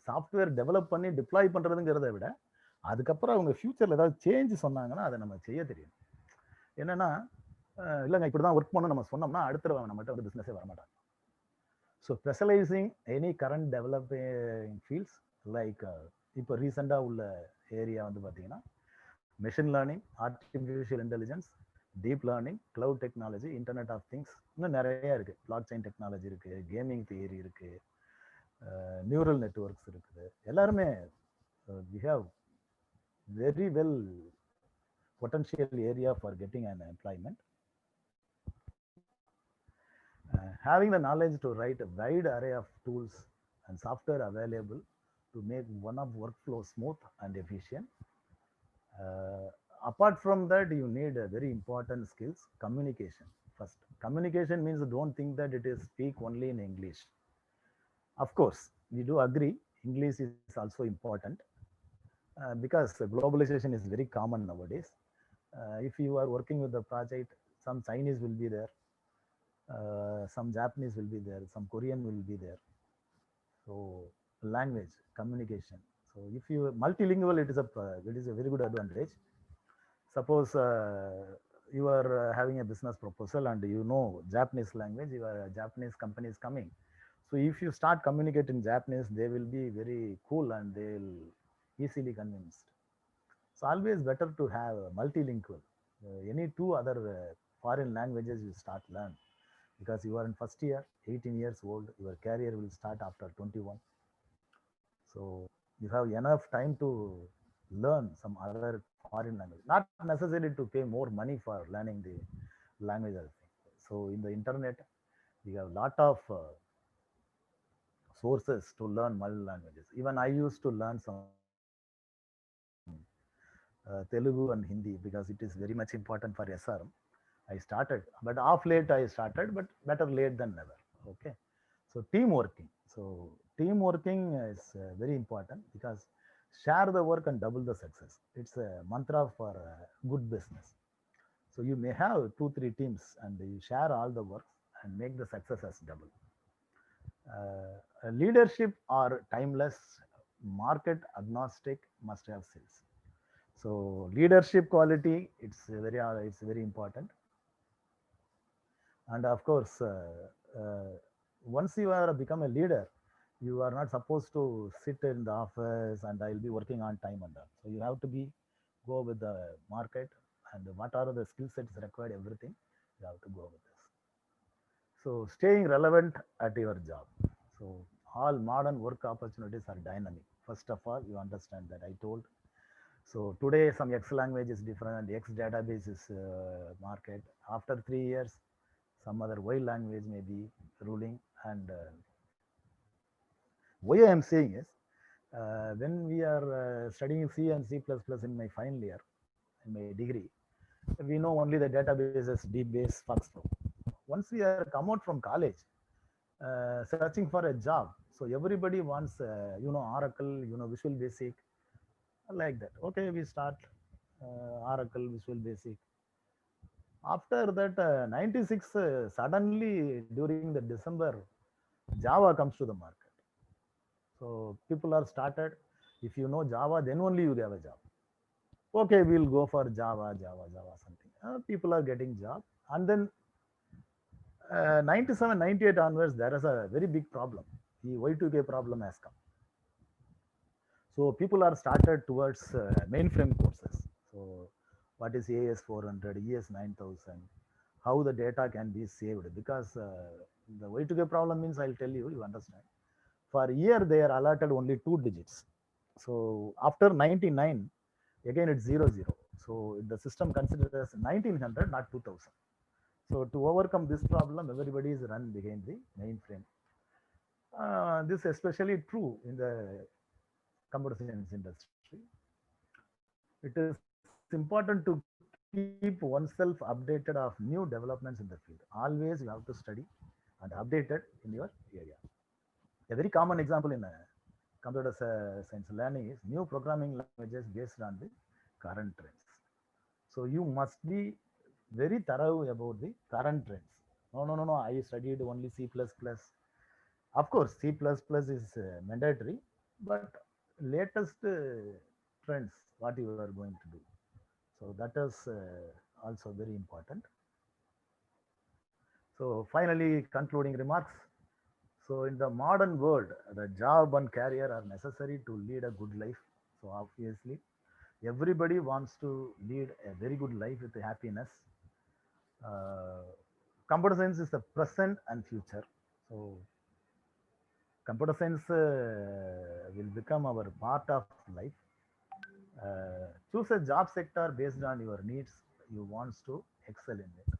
சாஃப்ட்வேர் டெவலப் பண்ணி டிப்ளாய் பண்ணுறதுங்கிறத விட அதுக்கப்புறம் அவங்க ஃபியூச்சரில் ஏதாவது சேஞ்ச் சொன்னாங்கன்னா அதை நம்ம செய்ய தெரியும். என்னன்னா இல்லைங்க இப்படி தான் ஒர்க் பண்ணணும் நம்ம சொன்னோம்னா அடுத்த நம்மகிட்ட வந்து பிஸ்னஸே வரமாட்டாங்க. So specializing any current developing fields like இப்போ ரீசெண்டாக உள்ள ஏரியா வந்து பார்த்தீங்கன்னா machine learning, artificial intelligence, deep learning, cloud technology, internet of things, இன்னும் நிறைய இருக்கு. பிளாக் செயின் டெக்னாலஜி இருக்கு, கேமிங் தியரி இருக்கு, நியூரல் நெட்வொர்க்ஸ் இருக்குது. எல்லாருமே we have very well potential area for getting an employment. Having the knowledge to write a wide array of tools and software available to make one of workflow smooth and efficient. Apart from that, you need a very important skills, communication. First, communication means don't think that it is speak only in English. Of course, we do agree English is also important because globalization is very common nowadays. If you are working with the project, some Chinese will be there, some Japanese will be there, some Korean will be there. So language, communication. So if you multilingual, it is a very good advantage. Suppose you are having a business proposal and you know Japanese language, your Japanese company is coming. So if you start communicating in Japanese, they will be very cool and they will easily convinced. So always better to have multilingual. Any two other foreign languages you start learn, because you are in first year, 18 years old, your career will start after 21. So you have enough time to learn some other foreign language, not necessary to pay more money for learning the language. So in the internet, we have a lot of sources to learn multiple languages. Even I used to learn some Telugu and Hindi because it is very much important for SRM. I started, but off late I started, but better late than never. Okay. So team working. So team working is very important because share the work and double the success. It's a mantra for good business. So you may have 2-3 teams and you share all the work and make the success as double. Leadership are timeless, market agnostic, must have skills. So leadership quality, it's very important. And of course, once you are become a leader, you are not supposed to sit in the office and I'll be working on time and all. So you have to go with the market and what are the skill sets required, everything you have to go with this. So staying relevant at your job. So all modern work opportunities are dynamic. First of all, you understand that I told. So today some X language is different, X database is market. After 3 years, some other Y language may be ruling. And why I am saying is, when we are studying C and C++ in my final year, in my degree, we know only the databases, DBase, FoxPro. Once we are come out from college, searching for a job, so everybody wants, Oracle, Visual Basic, like that. Okay, we start Oracle, Visual Basic. After that, 96, suddenly during the December, Java comes to the market. So people are started. If you know Java, then only you have a job. Okay, we'll go for Java something. People are getting job. And then 97, 98 onwards, there is a very big problem. The Y2K problem has come. So people are started towards mainframe courses. So what is AS400, ES9000, how the data can be saved, because the Y2K problem means, I'll tell you, you understand. For a year, they are allotted only 2 digits. So after 99, again it's 00. So the system considers 1900, not 2000. So to overcome this problem, everybody is run behind the mainframe. This is especially true in the computer science industry. It is important to keep oneself updated of new developments in the field. Always you have to study and update it in your area. A very common example in computer science learning is new programming languages based on the current trends. So you must be very thorough about the current trends. No, I studied only C++. Of course, C++ is mandatory, but latest trends, what you are going to do. So that is also very important. So finally, concluding remarks. So in the modern world, the job and career are necessary to lead a good life. So obviously, everybody wants to lead a very good life with happiness. Computer science is the present and future. So computer science will become our part of life. Choose a job sector based on your needs. You want to excel in it.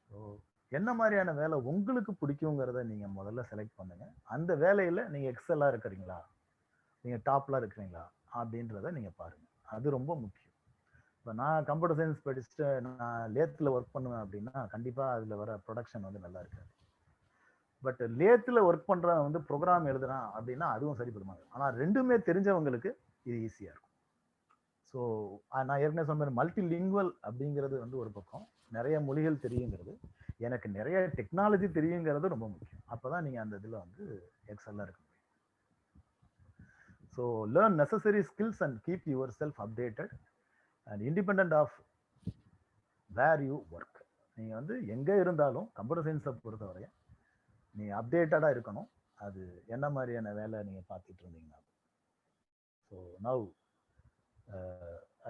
So என்ன மாதிரியான வேலை உங்களுக்கு பிடிக்குங்கிறத நீங்க முதல்ல செலக்ட் பண்ணுங்க. அந்த வேலையில நீங்க எக்ஸலா இருக்கிறீங்களா, நீங்க டாப்ல இருக்கிறீங்களா அப்படின்றத நீங்க பாருங்க. அது ரொம்ப முக்கியம். இப்போ நான் கம்ப்யூட்டர் சயின்ஸ் படிச்சுட்டு நான் லேத்தில் ஒர்க் பண்ணுவேன் அப்படின்னா கண்டிப்பா அதுல வர ப்ரொடக்ஷன் வந்து நல்லா இருக்காது. பட் லேத்தில் ஒர்க் பண்றவன் வந்து ப்ரோக்ராம் எழுதுறான் அப்படின்னா அதுவும் சரிப்படுமாங்க. ஆனா ரெண்டுமே தெரிஞ்சவங்களுக்கு இது ஈஸியா இருக்கும். ஸோ நான் ஏற்கனவே சொன்ன மல்டி லிங்குவல் அப்படிங்கிறது வந்து ஒரு பக்கம், நிறைய மொழிகள் தெரியுங்கிறது, எனக்கு நிறைய டெக்னாலஜி தெரியுங்கிறது ரொம்ப முக்கியம். அப்பதான் நீங்க அந்த இதுல வந்து எக்ஸலா இருக்க முடியும். So learn necessary skills and keep yourself updated and independent of where you work. நீங்க வந்து எங்க இருந்தாலும் கம்ப்யூட்டர் சயின்ஸை பொறுத்தவரை நீங்க அப்டேட்டடா இருக்கணும். அது என்ன மாதிரியான வேலை நீங்க பார்த்துட்டு இருந்தீங்கன்னா. So now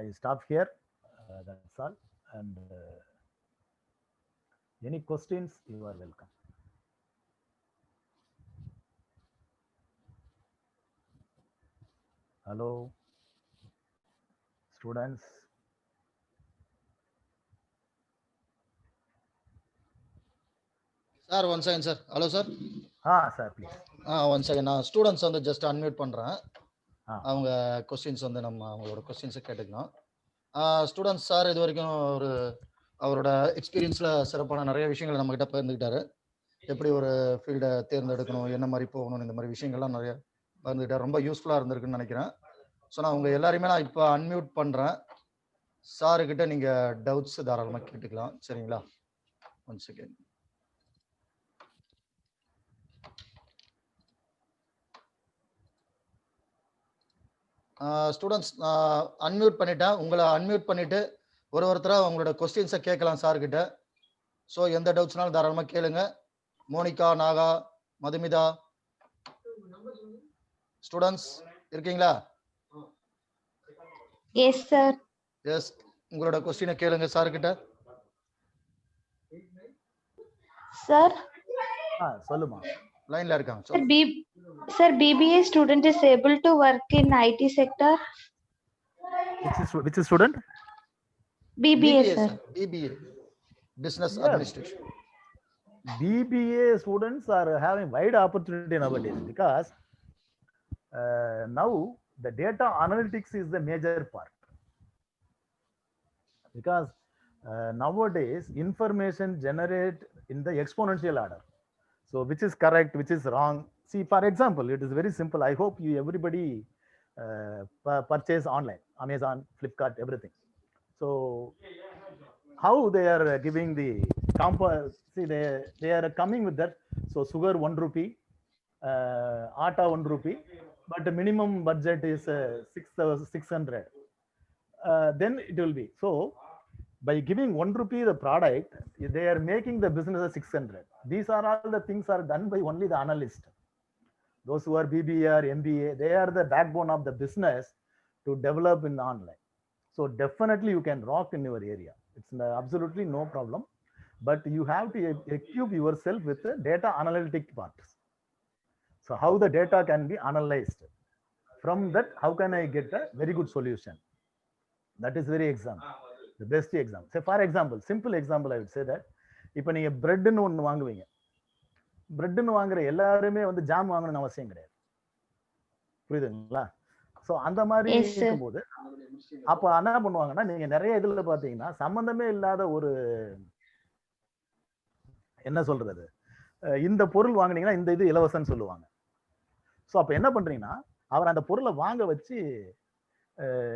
I stop here. That's all. And any questions, you are welcome. Hello, students. Sir, one second, sir. Hello, sir. Sir, please. One second. நான் ஸ்டூடெண்ட்ஸ் வந்து ஜஸ்ட் அன்மியூட் பண்றேன். அவங்க கொஸ்டின்ஸ் வந்து நம்ம அவங்களோட கொஸ்டின்ஸை கேட்டுக்கலாம். ஸ்டூடெண்ட்ஸ் சார் இது வரைக்கும் அவரோட எக்ஸ்பீரியன்ஸ்ல சிறப்பான நிறைய விஷயங்களை நம்ம கிட்ட பகிர்ந்துக்கிட்டாரு. எப்படி ஒரு ஃபீல்டை தேர்ந்தெடுக்கணும், என்ன மாதிரி போகணும், இந்த மாதிரி விஷயங்கள்லாம் நிறைய பகிர்ந்துக்கிட்டாரு. ரொம்ப யூஸ்ஃபுல்லா இருந்திருக்குன்னு நினைக்கிறேன். ஸோ நான் உங்க எல்லாரையுமே நான் இப்போ அன்மியூட் பண்றேன். சாருக்கிட்ட நீங்க டவுட்ஸ் தாராளமா கேட்டுக்கலாம். சரிங்களா? One second. ஸ்டூடெண்ட்ஸ் அன்மியூட் பண்ணிட்டேன். உங்களை அன்மியூட் பண்ணிட்டு ஒருத்தராக உங்களோட கொஸ்டின்ஸை கேட்கலாம் சார்கிட்ட. ஸோ எந்த டவுட்ஸ்னாலும் தாராளமாக கேளுங்க. மோனிகா, நாகா, மதுமிதா, ஸ்டூடெண்ட்ஸ் இருக்கீங்களா? S sir. எஸ், உங்களோட கொஸ்டினை கேளுங்க சார்கிட்ட. சார் சொல்லுமா, லைன்ல இருக்காங்க. Sir, BBA student is able to work in IT sector. Which is student? BBA, sir. BBA, Business Administration. BBA students are having wide opportunity nowadays because now the data analytics is the major part. Because nowadays information generate in the exponential order. So which is correct, which is wrong. See, for example, it is very simple. I hope everybody purchase online, Amazon, Flipkart, everything. So how they are giving the see they are coming with that. So sugar 1 rupee, atta 1 rupee, but the minimum budget is 600. Then it will be so. By giving 1 rupee the product, they are making the business as 600. These are all the things are done by only the analyst. Those who are BBA or MBA, they are the backbone of the business to develop in online. So definitely you can rock in your area. It's absolutely no problem. But you have to equip yourself with the data analytic parts. So how the data can be analyzed. From that, how can I get a very good solution? That is very example. The best example. So for example, simple example, I would say that இப்போ நீங்க பிரெட்னு ஒன்று வாங்குவீங்க, பிரெட்னு வாங்குற எல்லாருமே வந்து ஜாம் வாங்கணும்னு அவசியம் கிடையாது. புரியுதுங்களா? ஸோ அந்த மாதிரி Yes, sir. இருக்கும்போது அப்போ என்ன பண்ணுவாங்கன்னா, நீங்க நிறைய இதுல பாத்தீங்கன்னா சம்பந்தமே இல்லாத ஒரு என்ன சொல்றது, இந்த பொருள் வாங்குனீங்கன்னா இந்த இது இலவசம்னு சொல்லுவாங்க. ஸோ அப்ப என்ன பண்றீங்கன்னா, அவர் அந்த பொருளை வாங்க வச்சு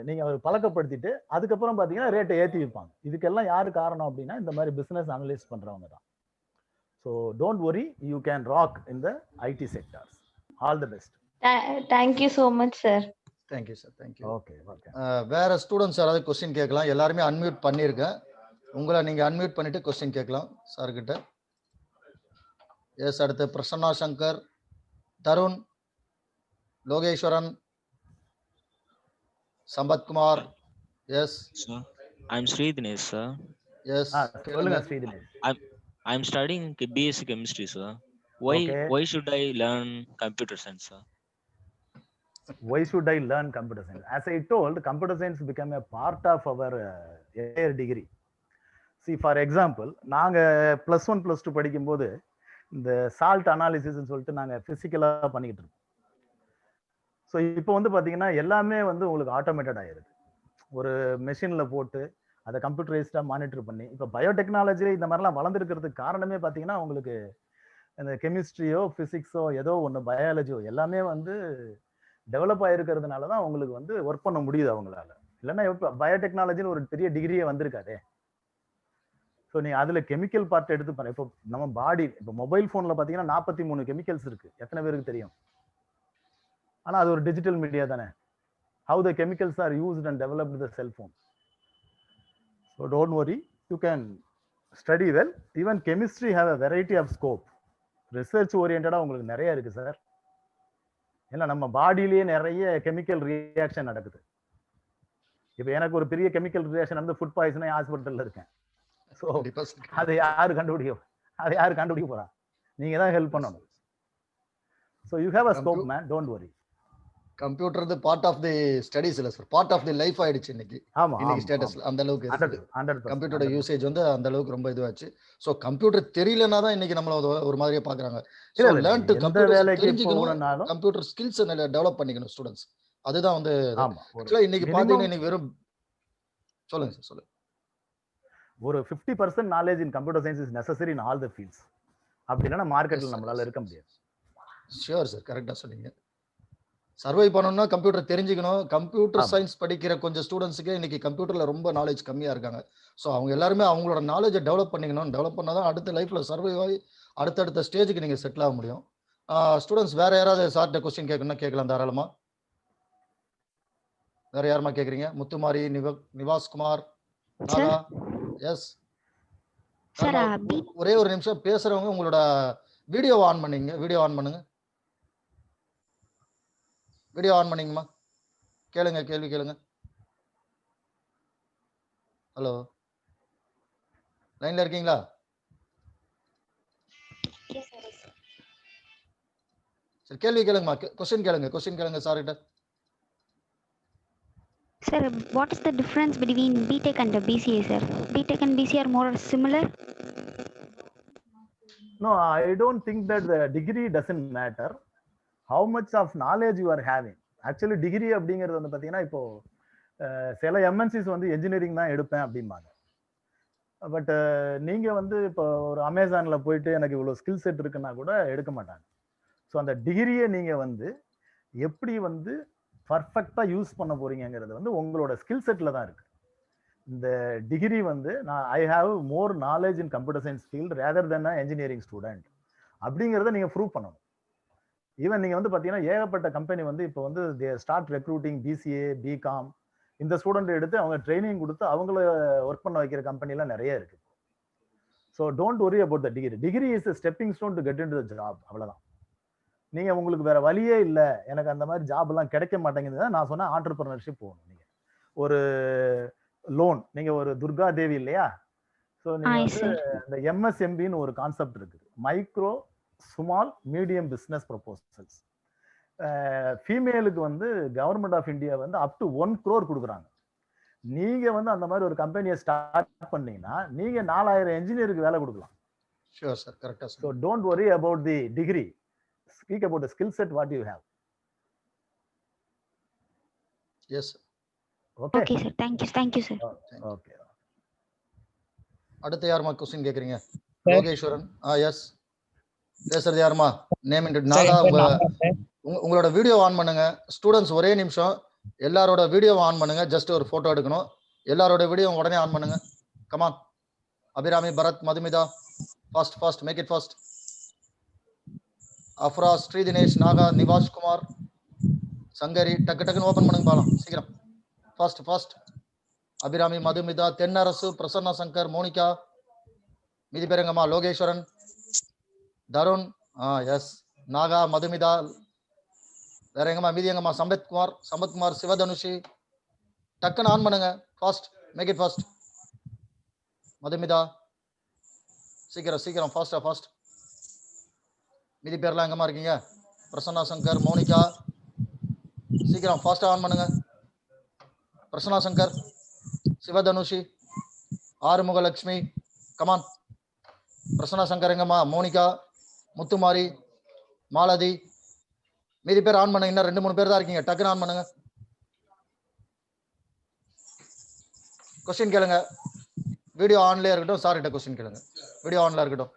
நீங்க அவர் பழக்கப்படுத்திட்டு அதுக்கப்புறம் பாத்தீங்கன்னா ரேட்டை ஏத்தி விற்பாங்க. இதுக்கெல்லாம் யாரு காரணம் அப்படின்னா இந்த மாதிரி பிசினஸ் அனலைஸ் பண்றவங்க தான். So don't worry, you can rock in the ID sectors. All the best. Thank you so much, sir. Thank you sir, thank you. Okay okay. வேற ஸ்டூடெண்ட்ஸ் யாராவது கொஸ்டின் கேட்கலாம். எல்லாருமே அன்மியூட் பண்ணியிருக்கேன். உங்களை நீங்க அன்மியூட் பண்ணிட்டு கொஸ்டின் கேட்கலாம் சார் கிட்ட. எஸ், அடுத்து Prasanna Shankar, Tarun, Lokeswaran, Sampathkumar. Yes Sir, I'm Sri Dinesh, sir. Yes, சொல்லுங்க Sri Dinesh. I'm studying BSc chemistry, sir. Why Okay. why should I learn computer science, sir? Why should I learn computer science? As I told, computer science became a part of our higher degree. See, for example, நாங்க +1 +2 படிக்கும்போது இந்த சால்ட் அனாலிசிஸ்ன்னு சொல்லிட்டு நாங்க பிசிக்கலா பண்ணிக்கிட்டு இருக்கோம். ஸோ இப்போ வந்து பாத்தீங்கன்னா எல்லாமே வந்து உங்களுக்கு ஆட்டோமேட்டட் ஆயிருது. ஒரு மெஷின்ல போட்டு அதை கம்ப்யூட்டரைஸ்டா மானிட்டர் பண்ணி இப்போ பயோடெக்னாலஜி இந்த மாதிரிலாம் வளர்ந்துருக்கிறதுக்கு காரணமே பார்த்தீங்கன்னா உங்களுக்கு இந்த கெமிஸ்ட்ரியோ பிசிக்ஸோ ஏதோ ஒன்று பயாலஜியோ எல்லாமே வந்து டெவலப் ஆயிருக்கிறதுனால தான் உங்களுக்கு வந்து ஒர்க் பண்ண முடியுது அவங்களால. இல்லைன்னா இப்போ பயோடெக்னாலஜின்னு ஒரு பெரிய டிகிரியே வந்திருக்காதே. ஸோ நீ அதுல கெமிக்கல் பார்ட் எடுத்து பாரு. இப்போ நம்ம பாடி இப்போ மொபைல் ஃபோன்ல பார்த்தீங்கன்னா 43 கெமிக்கல்ஸ் இருக்கு. எத்தனை பேருக்கு தெரியும்? ஆனா அது ஒரு டிஜிட்டல் மீடியா தானே. How the chemicals are used and developed the cellphone. So don't worry, you can study well. Even chemistry have a variety of scope. Research ஓரியன்டா உங்களுக்கு நிறைய இருக்கு சார். ஏன்னா நம்ம பாடியிலேயே நிறைய கெமிக்கல் ரியாக்ஷன் நடக்குது. இப்போ எனக்கு ஒரு பெரிய கெமிக்கல் ரியாக்ஷன் வந்து ஃபுட் பாய்சன் ஹாஸ்பிட்டல்ல இருக்கேன். ஸோ அதை யாரு கண்டுபிடிக்க போறா? நீங்க தான் ஹெல்ப் பண்ணணும். So you have a scope man, don't worry. Computer part of the studies இல்ல sir, part of the life ஆயிடுச்சு இன்னைக்கு. ஆமா இன்னைக்கு ஸ்டேட்டஸ்ல அந்த அளவுக்கு இருக்குது. 100% கம்ப்யூட்டரோட யூசேஜ் வந்து அந்த அளவுக்கு ரொம்ப இதுவாச்சு. சோ கம்ப்யூட்டர் தெரியலனா தான் இன்னைக்கு நம்மள ஒரு மாதிரியே பாக்குறாங்க. சோ லேர்ன் டு கம்ப்யூட்டர் தெரிஞ்சுக்கணும், கம்ப்யூட்டர் ஸ்கில்ஸ் டெவலப் பண்ணிக்கணும் ஸ்டூடண்ட்ஸ். அதுதான் வந்து ஆக்சுவலா இன்னைக்கு பாத்தீங்கன்னா இன்னைக்கு வெறும் சொல்லுங்க சார், சொல்லுங்க. ஒரு 50% knowledge in computer science is necessary in all the fields. அப்படி இல்லைன்னா மார்க்கெட்ல நம்மளால இருக்க முடியாது. ஷியோர் சார், கரெக்டா சொன்னீங்க. சர்வை பண்ணணும்னா கம்ப்யூட்டர் தெரிஞ்சுக்கணும். கம்ப்யூட்டர் சயின்ஸ் படிக்கிற கொஞ்சம் ஸ்டூடெண்ட்ஸுக்கு இன்னைக்கு கம்ப்யூட்டர்ல ரொம்ப நாலேஜ் கம்மியா இருக்காங்க. ஸோ அவங்க எல்லாருமே அவங்களோட நாலேஜை டெவலப் பண்ணிக்கணும். டெவலப் பண்ணாதான் அடுத்த லைஃப்ல சர்வை ஆகி அடுத்தடுத்த ஸ்டேஜுக்கு நீங்க செட்டில் ஆக முடியும். ஸ்டூடெண்ட்ஸ் வேற யாராவது சார்ட்ட கொஸ்டின் கேட்கணும்னா கேட்கலாம் தாராளமா. வேற யாருமா கேக்குறீங்க? முத்துமாரி, நிவாஸ்குமார், நாகா. எஸ் சார், ஒரே ஒரு நிமிஷம் பேசுறவங்க உங்களோட வீடியோ ஆன் பண்ணீங்க. வீடியோ ஆன் பண்ணுங்க. வீடியோ ஆன் பண்ணீங்கம்மா. கேளுங்க, கேள்வி கேளுங்க. ஹலோ, லைன்ல இருக்கீங்களா? சரி, கேள்வி கேளுங்கம்மா. கொஸ்டின் கேளுங்க சார் கிட்ட. Sir, what is the difference between BTech and BCA, sir? BTech and BCA are more similar? No, I don't think that the degree doesn't matter. How much of knowledge you are having. Actually, degree அப்படிங்கிறது வந்து பார்த்தீங்கன்னா இப்போ சில எம்என்சிஸ் வந்து என்ஜினியரிங் தான் எடுப்பேன் அப்படிம்பாங்க. பட் நீங்க வந்து இப்போ ஒரு அமேசான்ல போயிட்டு எனக்கு இவ்வளோ ஸ்கில் செட் இருக்குன்னா கூட எடுக்க மாட்டாங்க. ஸோ அந்த டிகிரியை நீங்க வந்து எப்படி வந்து பர்ஃபெக்டா யூஸ் பண்ண போறீங்கிறது வந்து உங்களோட ஸ்கில் செட்ல தான் இருக்கு. இந்த டிகிரி வந்து I have more knowledge in computer science field rather then engineering student அப்படிங்கிறத நீங்க ப்ரூவ் பண்ணணும். ஈவன் நீங்க வந்து பாத்தீங்கன்னா ஏகப்பட்ட கம்பெனி வந்து இப்போ வந்து they start recruiting BCA, BCom இந்த ஸ்டூடெண்ட் எடுத்து அவங்க ட்ரைனிங் கொடுத்து அவங்கள ஒர்க் பண்ண வைக்கிற கம்பெனிலாம் நிறைய இருக்கு. So don't worry about the degree. Degree is stepping stone to get in to the job. அவ்வளவுதான். நீங்க உங்களுக்கு வேற வழியே இல்லை, எனக்கு அந்த மாதிரி ஜாப் எல்லாம் கிடைக்க மாட்டேங்குது, நான் சொன்ன ஆண்டர்பிரினர்ஷிப் போகணும். நீங்க ஒரு லோன், நீங்க ஒரு துர்கா தேவி இல்லையா? ஸோ நீங்க வந்து இந்த எம்எஸ்எம்பின்னு ஒரு கான்செப்ட் இருக்குது, micro small medium business proposals. ஃபீமேலுக்கு வந்து கவர்மெண்ட் ஆஃப் இந்தியா வந்து அப் டு 1 crore கொடுக்குறாங்க. நீங்க வந்து அந்த மாதிரி ஒரு கம்பெனியை ஸ்டார்ட் பண்ணீங்கன்னா நீங்க 4000 என்ஜினியருக்கு வேலை கொடுக்கலாம். ஷூர் சார், கரெக்டா So sir. don't worry about the degree. Speak about the skill set what you have. Yes. Okay. Okay, sir. Thank you, sir. Okay. அடுத்து யாருமா கொஸ்டின் கேக்குறீங்க? Sir. லோகேஸ்வரன். எஸ். பேசுறது யாருமா? நேம் இன்டு Sir, நாகா. என் பேர் நாகா, sir. உங்களோட வீடியோ ஆன் பண்ணுங்க. ஸ்டூடெண்ட்ஸ் ஒரே நிமிஷம் எல்லாரோட வீடியோ ஆன் பண்ணுங்க. ஜஸ்ட் ஒரு போட்டோ எடுக்கணும். எல்லாரோட வீடியோ உடனே ஆன் பண்ணுங்க. Come on. Abirami, Bharath, Madhumitha, fast make it fast. Afra, Sri Dinesh, Naga, Nivash Kumar, Sankari, டக்குன்னு ஓபன் பண்ணுங்க பாலாம் சீக்கிரம். ஃபாஸ்ட். அபிராமி, மதுமிதா, தென்னரசு, பிரசன்னா சங்கர், மோனிகா, மீதி பேருங்கம்மா. லோகேஸ்வரன், தருண், எஸ், நாகா, மதுமிதா, வேற எங்கம்மா மீதி எங்கம்மா? சம்பத்குமார், சிவதனுஷி, டக்குன்னு ஆன் பண்ணுங்க. Fast make it fast. Madhumitha, சீக்கிரம் ஃபாஸ்ட். மீதி பேர்லாம் எங்கம்மா இருக்கீங்க? பிரசன்னா சங்கர், மோனிகா, சீக்கிரம் ஃபாஸ்டா ஆன் பண்ணுங்க. பிரசன்னா சங்கர், சிவதனுஷி, ஆறுமுகலட்சுமி, கமான். பிரசன்னா சங்கர் எங்கம்மா? மோனிகா, முத்துமாரி, மாலதி, மீதி பேர் ஆன் பண்ணுங்க. இன்னும் 2-3 பேர் தான் இருக்கீங்க. டக்குன்னு ஆன் பண்ணுங்க. கொஸ்டின் கேளுங்க. வீடியோ ஆன்லயே இருக்கட்டும். சார் கிட்ட கொஸ்டின் கேளுங்க. வீடியோ ஆன்ல இருக்கட்டும்.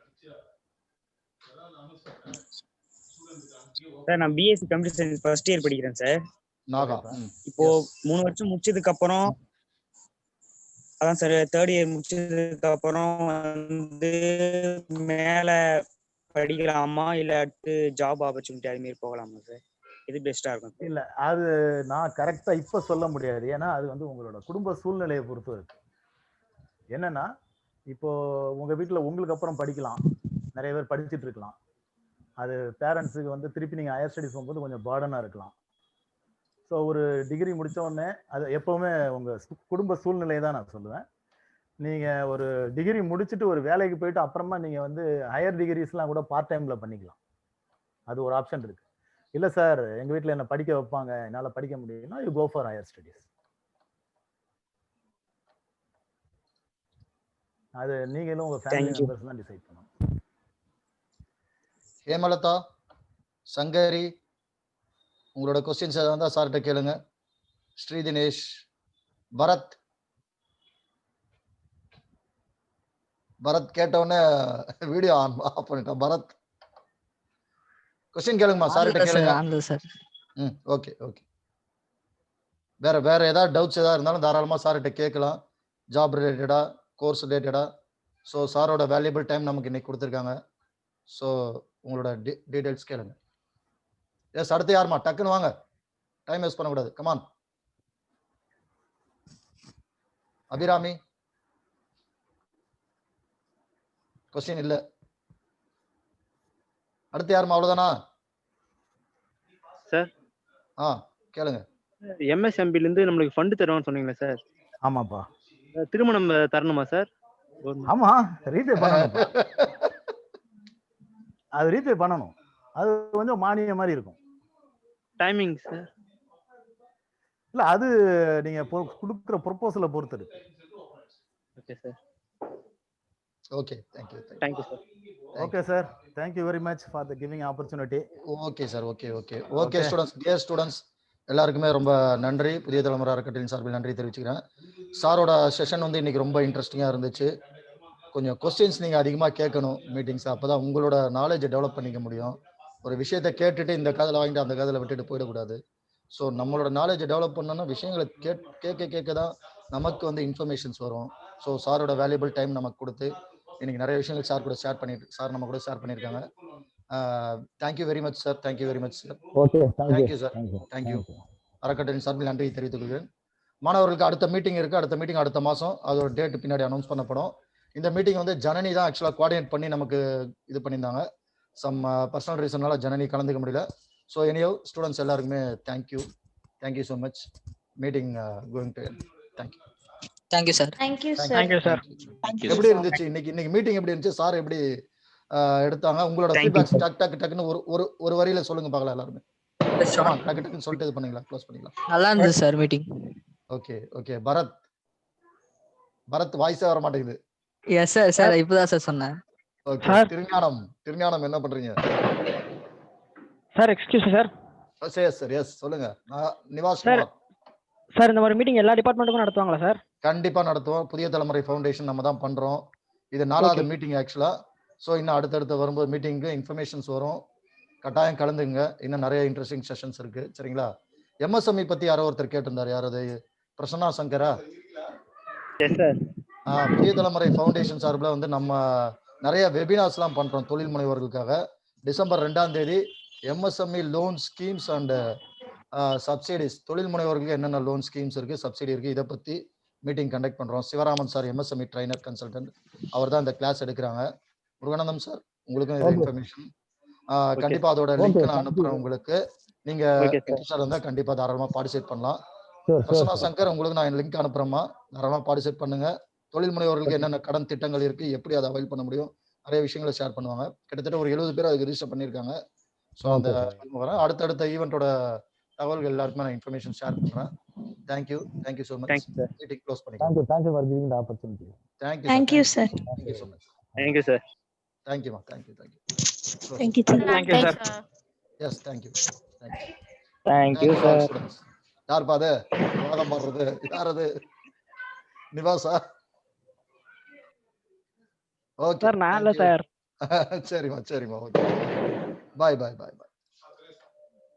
சார் நான் BSc computer science first year படிக்கிறேன் சார். நாகா. இப்போ 3 வருஷம் முடிச்சதுக்கு அப்புறம் அதான் சார் தேர்ட் இயர் முடிச்சதுக்கு அப்புறம் வந்து மேல படிக்கலாமா இல்ல அடுத்து ஜாப் ஆப்பர்ச்சுனிட்டி அது மாதிரி போகலாமா சார்? இது பெஸ்டா இருக்கும்? இல்ல அது நான் கரெக்டா இப்ப சொல்ல முடியாது. ஏன்னா அது வந்து உங்களோட குடும்ப சூழ்நிலையை பொறுத்து இருக்கு. என்னன்னா இப்போ உங்க வீட்டுல உங்களுக்கு அப்புறம் படிக்கலாம், நிறைய பேர் படிச்சுட்டு இருக்கலாம். அது பேரண்ட்ஸுக்கு வந்து திருப்பி நீங்க ஹையர் ஸ்டடிஸ் போகும்போது கொஞ்சம் பார்டனா இருக்கலாம். ஸோ ஒரு டிகிரி முடிச்ச உடனே அது எப்பவுமே உங்க குடும்ப சூழ்நிலையை தான் நான் சொல்லுவேன். நீங்க ஒரு டிகிரி முடிச்சுட்டு ஒரு வேலைக்கு போயிட்டு அப்புறமா நீங்க வந்து ஹையர் டிகிரிஸ்லாம் கூட பார்ட் டைம்ல பண்ணிக்கலாம். அது ஒரு ஆப்ஷன் இருக்கு. இல்ல சார் எங்க வீட்டுல என்ன படிக்க வைப்பாங்க, என்னால படிக்க முடியும்னா you go for higher studies. அது நீங்களும் உங்க ஃபேமிலி மெம்பர்ஸ் தான் டிசைட் பண்ணணும். ஹேமலதா, சங்கரி, உங்களோட கொஸ்டின்ஸ் ஏதாவது இருந்தா சார்கிட்ட கேளுங்க. ஸ்ரீ தினேஷ், பரத் கேட்டவுடனே வீடியோ ஆஃப் பண்ணிட்டான். பரத் கொஸ்டின் கேளுங்கம்மா. சார்கிட்ட கேளுங்க. சார். ஓகே. வேற ஏதாவது டவுட்ஸ் ஏதாவது இருந்தாலும் தாராளமா சார்கிட்ட கேட்கலாம். ஜாப் ரிலேட்டடா, கோர்ஸ் ரிலேட்டடா. ஸோ சாரோட வேல்யூபிள் டைம் நமக்கு இன்னைக்கு கொடுத்துருக்காங்க. ஸோ உங்களோட டீடைல்ஸ் கேளுங்க. எஸ், அடுத்து யாருமா? டக்குன்னு வாங்க, டைம் வேஸ்ட் பண்ணக்கூடாது. கமான். அபிராமி, கொஸ்டின் இல்ல. அடுத்து யாருமா? அவ்வளவுதானா சார்? கேளுங்க. எம்எஸ்எம்பில இருந்து நம்மளுக்கு ஃபண்ட் தருவான்னு சொன்னீங்களா சார்? ஆமாப்பா. திருமணம் தரணுமா சார்? ஆமா, ரீபே பண்ணணும். அது ரீபே பண்ணணும். அது கொஞ்சம் மானிய மாதிரி இருக்கும். Timing sir? இல்ல அது நீங்க கொடுக்குற ப்ரொபோசலை பொறுத்து இருக்கு. Okay sir. Okay, thank you sir. Okay sir, thank you very much for the giving opportunity. Okay sir. Okay students, dear students எல்லாருக்குமே ரொம்ப நன்றி. புதிய தலைமுறை அறக்கட்டளையின் சார்பில் நன்றி தெரிவிச்சுக்கிறேன். சாரோட செஷன் வந்து இன்னைக்கு ரொம்ப இன்ட்ரெஸ்டிங்காக இருந்துச்சு. கொஞ்சம் கொஸ்டின்ஸ் நீங்கள் அதிகமாக கேட்கணும் மீட்டிங்ஸ். அப்போ தான் உங்களோட நாலேஜை டெவலப் பண்ணிக்க முடியும். ஒரு விஷயத்தை கேட்டுட்டு இந்த காதில் வாங்கிட்டு அந்த காதில் விட்டுட்டு போயிடக்கூடாது. ஸோ நம்மளோட நாலேஜை டெவலப் பண்ணணும்னா விஷயங்களை கேட்க தான் நமக்கு வந்து இன்ஃபர்மேஷன்ஸ் வரும். ஸோ சாரோட வேல்யூபிள் டைம் நமக்கு கொடுத்து இன்னைக்கு நிறைய விஷயங்கள் சார் கூட ஷேர் பண்ணியிருக்காங்க. Thank you very much sir. Thank you very much sir. Okay, thank you sir. Thank you. அறக்கட்டளையின் சார்பில் நன்றி தெரிவித்துக் கொள்கிறேன். மாணவர்களுக்கு அடுத்த மீட்டிங் இருக்கு. அடுத்த மீட்டிங் அடுத்த மாதம். அதோட டேட் பின்னாடி அனௌன்ஸ் பண்ணப்படும். இந்த மீட்டிங் வந்து ஜனனி தான் ஆக்சுவலாக கோஆர்டினேட் பண்ணி நமக்கு இது பண்ணியிருந்தாங்க. சம் பர்சனல் ரீசனால ஜனனி கலந்துக்க முடியல. ஸோ எனியோ ஸ்டூடெண்ட்ஸ் எல்லாருக்குமே thank you so much. Meeting going to end. Thank you sir. Thank you sir. எப்படி இருந்துச்சு இன்னைக்கு மீட்டிங்? எப்படி இருந்துச்சு? சார் எப்படி எடுத்தாங்க? உங்களோட ஃபீட்பேக்ஸ் டக்குன்னு ஒரு வரியில சொல்லுங்க பார்க்கலாம். எல்லாருமே டக்குன்னு சொல்லிட்டு இது பண்ணீங்களா? க்ளோஸ் பண்ணிக்கலாம். நல்லா இருந்துச்சு சார் மீட்டிங். ஓகே. பரத் வாய்ஸே வர மாட்டேங்குது. Yes sir. இப்பதான் சார் சொன்னேன். ஓகே. சார். திருஞானம் என்ன பண்றீங்க? Sir excuse sir. எஸ் சொல்லுங்க. நிவாஸ் சார். குமார். சார் இந்த மாதிரி மீட்டிங் எல்லா டிபார்ட்மெண்ட்டுக்கும் நடத்துவாங்களா சார்? கண்டிப்பா நடத்துவோம். புதிய தலைமுறை ஃபவுண்டேஷன் நம்ம தான் பண்றோம். இது 4வது மீட்டிங் ஆக்சுவலா. ஸோ இன்னும் அடுத்தடுத்து வரும்போது மீட்டிங்க்கு இன்ஃபர்மேஷன்ஸ் வரும். கட்டாயம் கலந்துங்க. இன்னும் நிறைய இன்ட்ரெஸ்டிங் செஷன்ஸ் இருக்கு. சரிங்களா? MSME பத்தி யாரோ ஒருத்தர் கேட்டிருந்தாரு. யார் அது? பிரசன்னா சங்கரா? Yes sir. Puthiya Thalaimurai foundation சார்பில் வந்து நம்ம நிறைய வெபினார்ஸ்லாம் பண்றோம் தொழில் முனைவோர்களுக்காக. டிசம்பர் 2ஆம் தேதி MSME loan schemes and subsidies, தொழில் முனைவோர்களுக்கு என்னென்ன லோன் ஸ்கீம்ஸ் இருக்கு, சப்சிடி இருக்கு, இதை பத்தி மீட்டிங் கண்டக்ட் பண்றோம். Sivaraman sir MSME trainer consultant, அவர் தான் இந்த கிளாஸ் எடுக்கிறாங்க. முருகானந்தம் சார், உங்களுக்கும் இது இன்ஃபர்மேஷன். கண்டிப்பா அதோட லிங்க் நான் அனுப்புறேன் உங்களுக்கு. நீங்க இன்ட்ரெஸ்டா இருந்தா கண்டிப்பா தாராளமா பார்ட்டிசிபேட் பண்ணலாம். பிரசன்னா சங்கர், உங்களுக்கு நான் லிங்க் அனுப்புறேம்மா, தாராளமா பார்ட்டிசிபேட் பண்ணுங்க. தொழில் முனைவோர்களுக்கு என்னென்ன கடன் திட்டங்கள் இருக்கு, எப்படி அதை அவைல் பண்ண முடியும், நிறைய விஷயங்களை ஷேர் பண்ணுவாங்க. கிட்டத்தட்ட ஒரு 70 பேர் அதுக்கு ரிஜிஸ்டர் பண்ணியிருக்காங்க. ஸோ அந்த அடுத்தடுத்த ஈவெண்ட்டோட தகவல்கள் எல்லாருக்குமே நான் இன்ஃபர்மேஷன் ஷேர் பண்றேன். Thank you so much. Meeting close பண்ணிக்கலாம். Thank you for giving the opportunity. Thank you, sir. Thank you so much. Thank you sir. தேங்க்யூமா. Thank you. Thank you, sir. Thank you sir. Yes thank you. Thank you sir. யார் பாது வாதம் பாடுறது? யார் அது? நிவாசா? ஓகே சார் நான் இல்ல சார். சரிம்மா. ஓகே. பாய்.